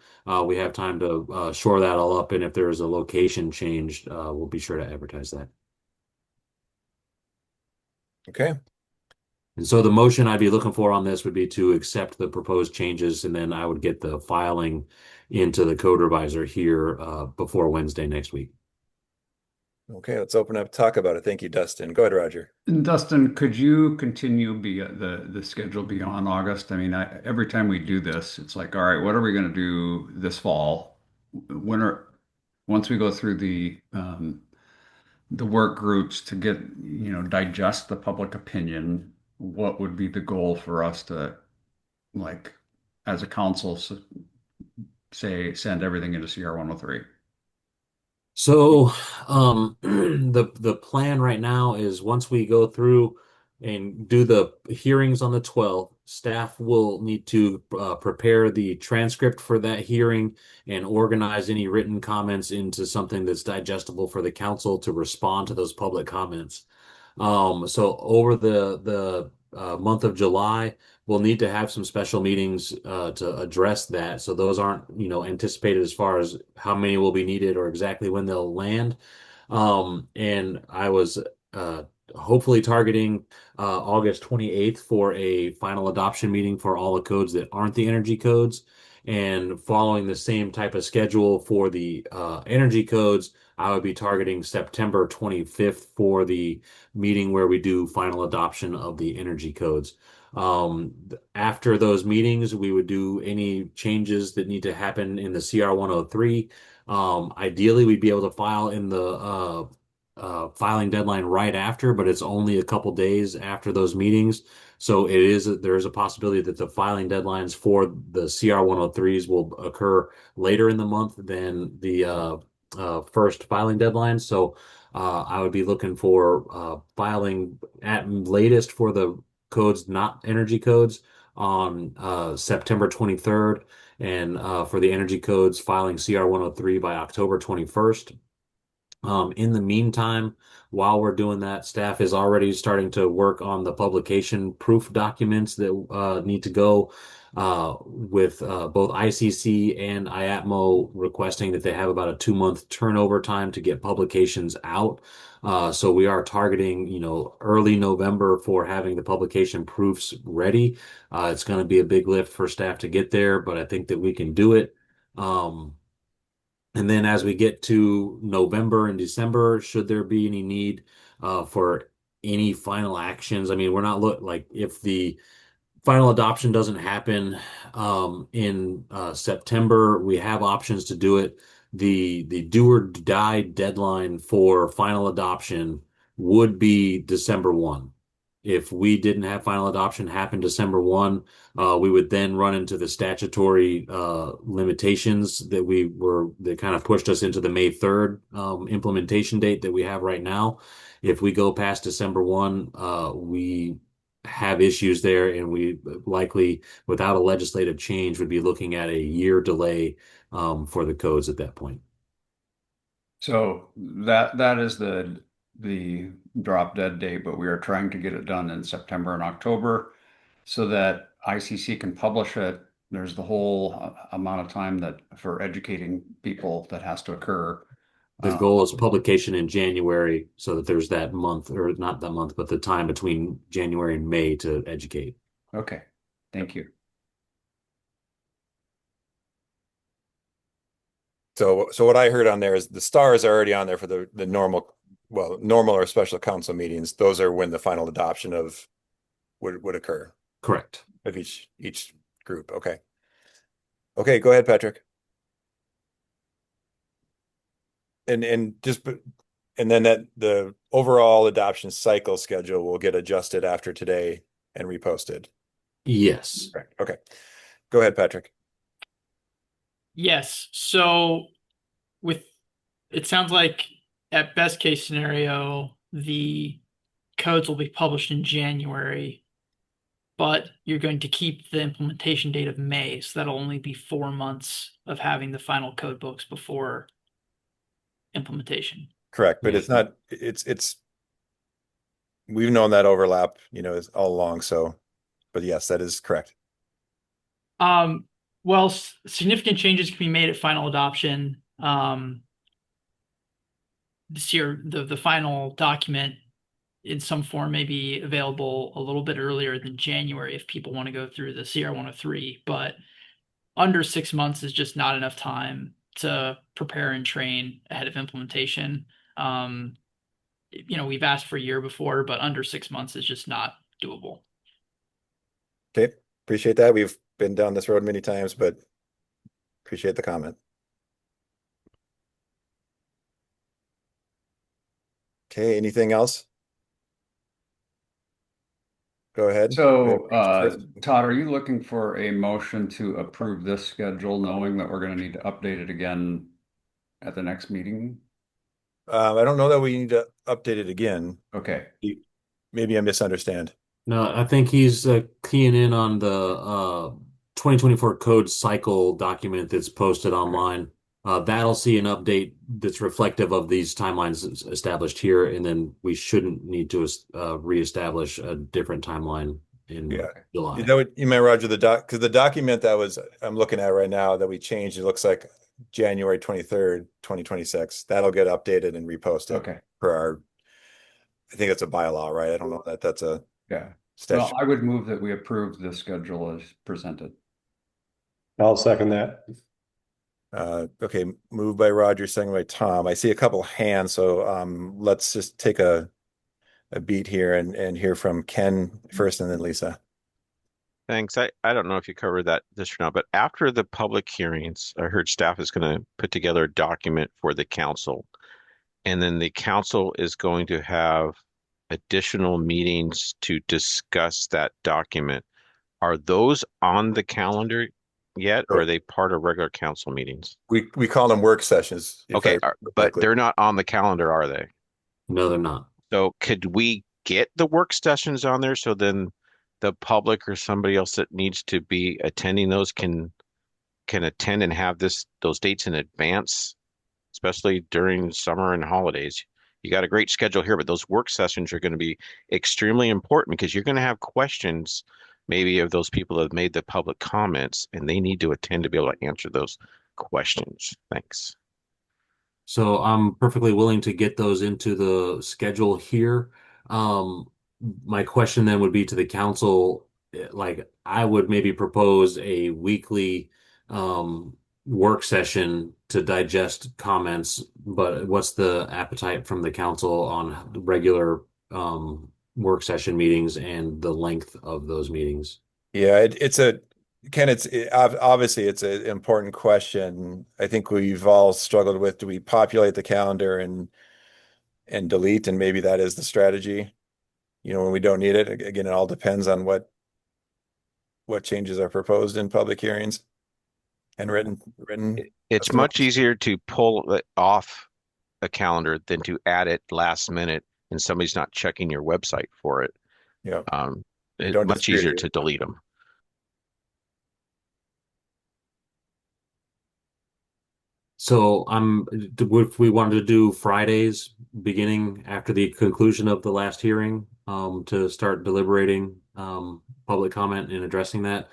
we have time to shore that all up, and if there is a location change, we'll be sure to advertise that. Okay. And so the motion I'd be looking for on this would be to accept the proposed changes, and then I would get the filing into the code revisor here before Wednesday next week. Okay, let's open up, talk about it. Thank you, Dustin. Go ahead, Roger. Dustin, could you continue the schedule beyond August? I mean, every time we do this, it's like, all right, what are we going to do this fall? Once we go through the work groups to get, digest the public opinion, what would be the goal for us to, like, as a council, say, send everything into CR 103? So the plan right now is once we go through and do the hearings on the 12th, staff will need to prepare the transcript for that hearing and organize any written comments into something that's digestible for the council to respond to those public comments. So over the month of July, we'll need to have some special meetings to address that. So those aren't, anticipated as far as how many will be needed or exactly when they'll land. And I was hopefully targeting August 28th for a final adoption meeting for all the codes that aren't the energy codes. And following the same type of schedule for the energy codes, I would be targeting September 25th for the meeting where we do final adoption of the energy codes. After those meetings, we would do any changes that need to happen in the CR 103. Ideally, we'd be able to file in the filing deadline right after, but it's only a couple days after those meetings. So there is a possibility that the filing deadlines for the CR 103s will occur later in the month than the first filing deadline. So I would be looking for filing at latest for the codes, not energy codes, on September 23rd, and for the energy codes, filing CR 103 by October 21st. In the meantime, while we're doing that, staff is already starting to work on the publication proof documents that need to go with both ICC and IATMO requesting that they have about a 2-month turnover time to get publications out. So we are targeting, early November for having the publication proofs ready. It's going to be a big lift for staff to get there, but I think that we can do it. And then as we get to November and December, should there be any need for any final actions? I mean, we're not like if the final adoption doesn't happen in September, we have options to do it. The do or die deadline for final adoption would be December 1. If we didn't have final adoption happen December 1, we would then run into the statutory limitations that kind of pushed us into the May 3rd implementation date that we have right now. If we go past December 1, we have issues there, and we likely, without a legislative change, would be looking at a year delay for the codes at that point. So that is the drop dead date, but we are trying to get it done in September and October so that ICC can publish it. There's the whole amount of time that for educating people that has to occur. The goal is publication in January so that there's that month, or not that month, but the time between January and May to educate. Okay, thank you. So what I heard on there is the stars are already on there for the normal, well, normal or special council meetings. Those are when the final adoption of would occur Correct. of each group. Okay. Okay, go ahead, Patrick. And just and then that the overall adoption cycle schedule will get adjusted after today and reposted. Yes. Correct. Okay. Go ahead, Patrick. Yes. So with it sounds like at best case scenario, the codes will be published in January, but you're going to keep the implementation date of May. So that'll only be 4 months of having the final code books before implementation. Correct, but it's not it's we've known that overlap, is all along. So, but yes, that is correct. Well, significant changes can be made at final adoption. This year, the final document in some form may be available a little bit earlier than January if people want to go through the CR 103, but under 6 months is just not enough time to prepare and train ahead of implementation. We've asked for a year before, but under 6 months is just not doable. Okay, appreciate that. We've been down this road many times, but appreciate the comment. Okay, anything else? Go ahead. So, Todd, are you looking for a motion to approve this schedule, knowing that we're going to need to update it again at the next meeting? I don't know that we need to update it again. Okay. Maybe I misunderstand. No, I think he's keying in on the 2024 code cycle document that's posted online. That'll see an update that's reflective of these timelines established here, and then we shouldn't need to reestablish a different timeline in July. That would, you meant, Roger, because the document that I'm looking at right now that we changed, it looks like January 23rd, 2026. That'll get updated and reposted. Okay. I think it's a bylaw, right? I don't know that that's a statute. Well, I would move that we approve the schedule as presented. I'll second that. Okay, moved by Roger, second by Tom. I see a couple hands, so let's just take a beat here and hear from Ken first and then Lisa. Thanks. I don't know if you covered this or not, but after the public hearings, I heard staff is going to put together a document for the council. And then the council is going to have additional meetings to discuss that document. Are those on the calendar yet, or are they part of regular council meetings? We call them work sessions. Okay, but they're not on the calendar, are they? No, they're not. So could we get the work sessions on there so then the public or somebody else that needs to be attending those can attend and have those dates in advance, especially during summer and holidays? You got a great schedule here, but those work sessions are going to be extremely important because you're going to have questions maybe of those people that have made the public comments, and they need to attend to be able to answer those questions. Thanks. So I'm perfectly willing to get those into the schedule here. My question then would be to the council, like I would maybe propose a weekly work session to digest comments, but what's the appetite from the council on regular work session meetings and the length of those meetings? Yeah, Ken, obviously it's an important question. I think we've all struggled with, do we populate the calendar and delete, and maybe that is the strategy, when we don't need it. Again, it all depends on what changes are proposed in public hearings and written. It's much easier to pull it off a calendar than to add it last minute and somebody's not checking your website for it. Yeah. It's much easier to delete them. So if we wanted to do Fridays beginning after the conclusion of the last hearing, to start deliberating, public comment and addressing that,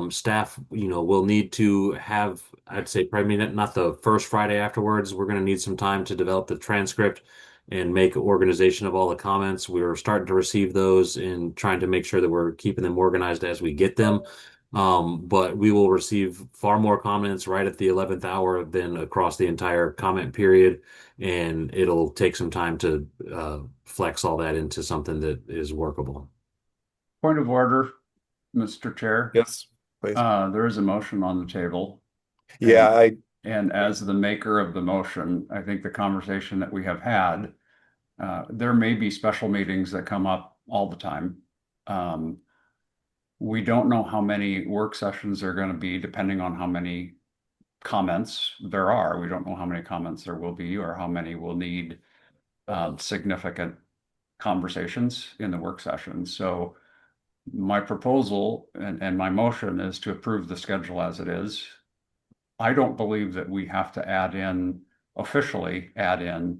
staff, will need to have, I'd say probably not the first Friday afterwards. We're going to need some time to develop the transcript and make organization of all the comments. We're starting to receive those and trying to make sure that we're keeping them organized as we get them. But we will receive far more comments right at the 11th hour than across the entire comment period, and it'll take some time to flex all that into something that is workable. Point of order, Mr. Chair. Yes, please. There is a motion on the table. Yeah, and as the maker of the motion, I think the conversation that we have had, there may be special meetings that come up all the time. We don't know how many work sessions there are going to be, depending on how many comments there are. We don't know how many comments there will be or how many will need significant conversations in the work session. So my proposal and my motion is to approve the schedule as it is. I don't believe that we have to officially add in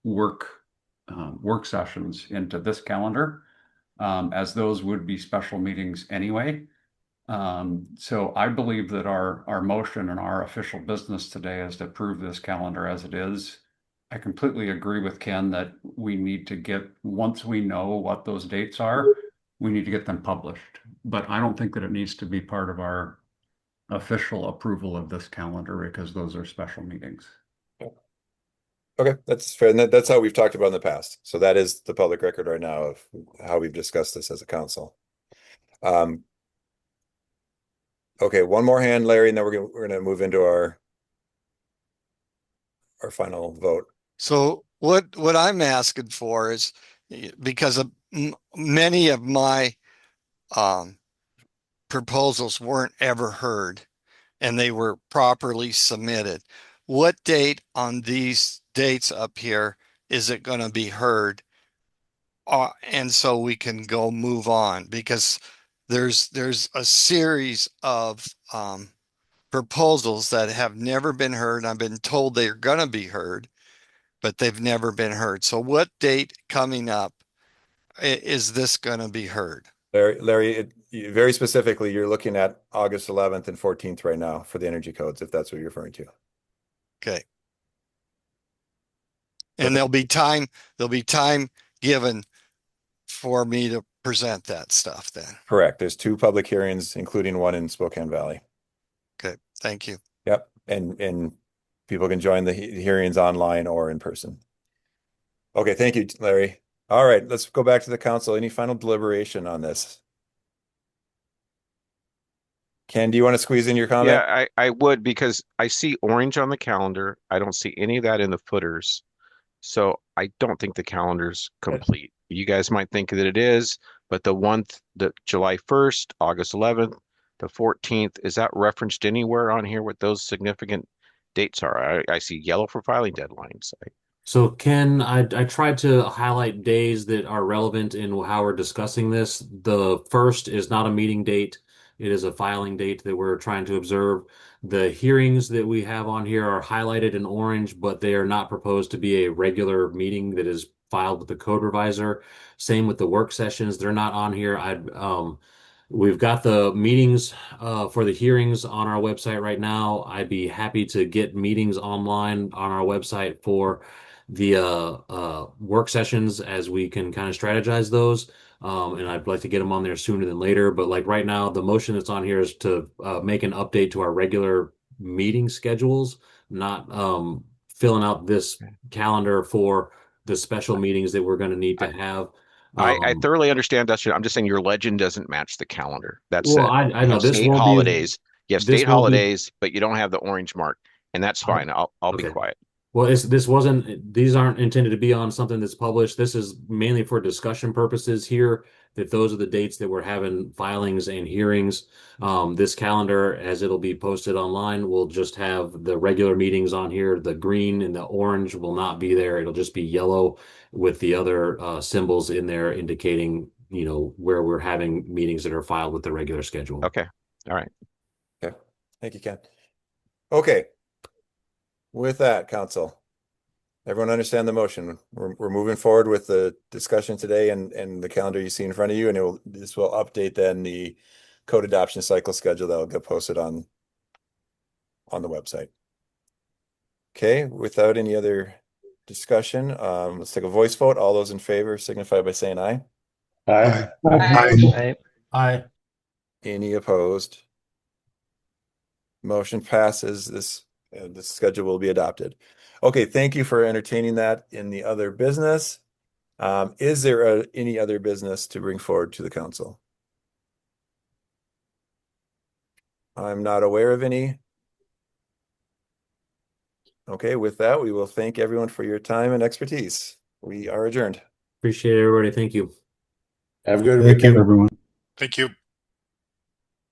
work sessions into this calendar, as those would be special meetings anyway. So I believe that our motion and our official business today is to approve this calendar as it is. I completely agree with Ken that we need to once we know what those dates are, we need to get them published. But I don't think that it needs to be part of our official approval of this calendar because those are special meetings. Okay, that's fair. And that's how we've talked about in the past. So that is the public record right now of how we've discussed this as a council. Okay, one more hand, Larry, and then we're gonna move into our final vote. So what I'm asking for is, because of many of my proposals weren't ever heard and they were properly submitted. What date on these dates up here is it going to be heard? And so we can go move on, because there's a series of proposals that have never been heard. I've been told they're going to be heard, but they've never been heard. So what date coming up is this going to be heard? Larry, very specifically, you're looking at August 11th and 14th right now for the energy codes, if that's what you're referring to. Okay. And there'll be time given for me to present that stuff then. Correct. There's 2 public hearings, including one in Spokane Valley. Okay, thank you. Yep, and people can join the hearings online or in person. Okay, thank you, Larry. All right, let's go back to the council. Any final deliberation on this? Ken, do you want to squeeze in your comment? Yeah, I would, because I see orange on the calendar. I don't see any of that in the footers. So I don't think the calendar's complete. You guys might think that it is, but the July 1st, August 11th, the 14th, is that referenced anywhere on here what those significant dates are? I see yellow for filing deadlines. So Ken, I tried to highlight days that are relevant in how we're discussing this. The 1st is not a meeting date. It is a filing date that we're trying to observe. The hearings that we have on here are highlighted in orange, but they are not proposed to be a regular meeting that is filed with the code revisor. Same with the work sessions. They're not on here. We've got the meetings for the hearings on our website right now. I'd be happy to get meetings online on our website for the work sessions as we can kind of strategize those. And I'd like to get them on there sooner than later. But like right now, the motion that's on here is to make an update to our regular meeting schedules, not filling out this calendar for the special meetings that we're going to need to have. I thoroughly understand that. I'm just saying your legend doesn't match the calendar. That's Well, it. I You know have this state won't holidays. You have this state won't be holidays, but you don't have the orange mark, and that's fine. I'll be okay. quiet. Well, these aren't intended to be on something that's published. This is mainly for discussion purposes here, that those are the dates that we're having filings and hearings. This calendar, as it'll be posted online, will just have the regular meetings on here. The green and the orange will not be there. It'll just be yellow with the other symbols in there indicating, where we're having meetings that are filed with the regular schedule. Okay. All right. Okay. Thank you, Ken. Okay. With that, council, everyone understand the motion. We're moving forward with the discussion today and the calendar you see in front of you, and this will update then the code adoption cycle schedule that will get posted on the website. Okay, without any other discussion, let's take a voice vote. All those in favor signify by saying aye. Aye. Aye. Aye. Any opposed? Motion passes. This schedule will be adopted. Okay, thank you for entertaining that in the other business. Is there any other business to bring forward to the council? I'm not aware of any. Okay, with that, we will thank everyone for your time and expertise. We are adjourned. Appreciate it, everybody. Thank you. Have a good Thank you, weekend. everyone. Thank you.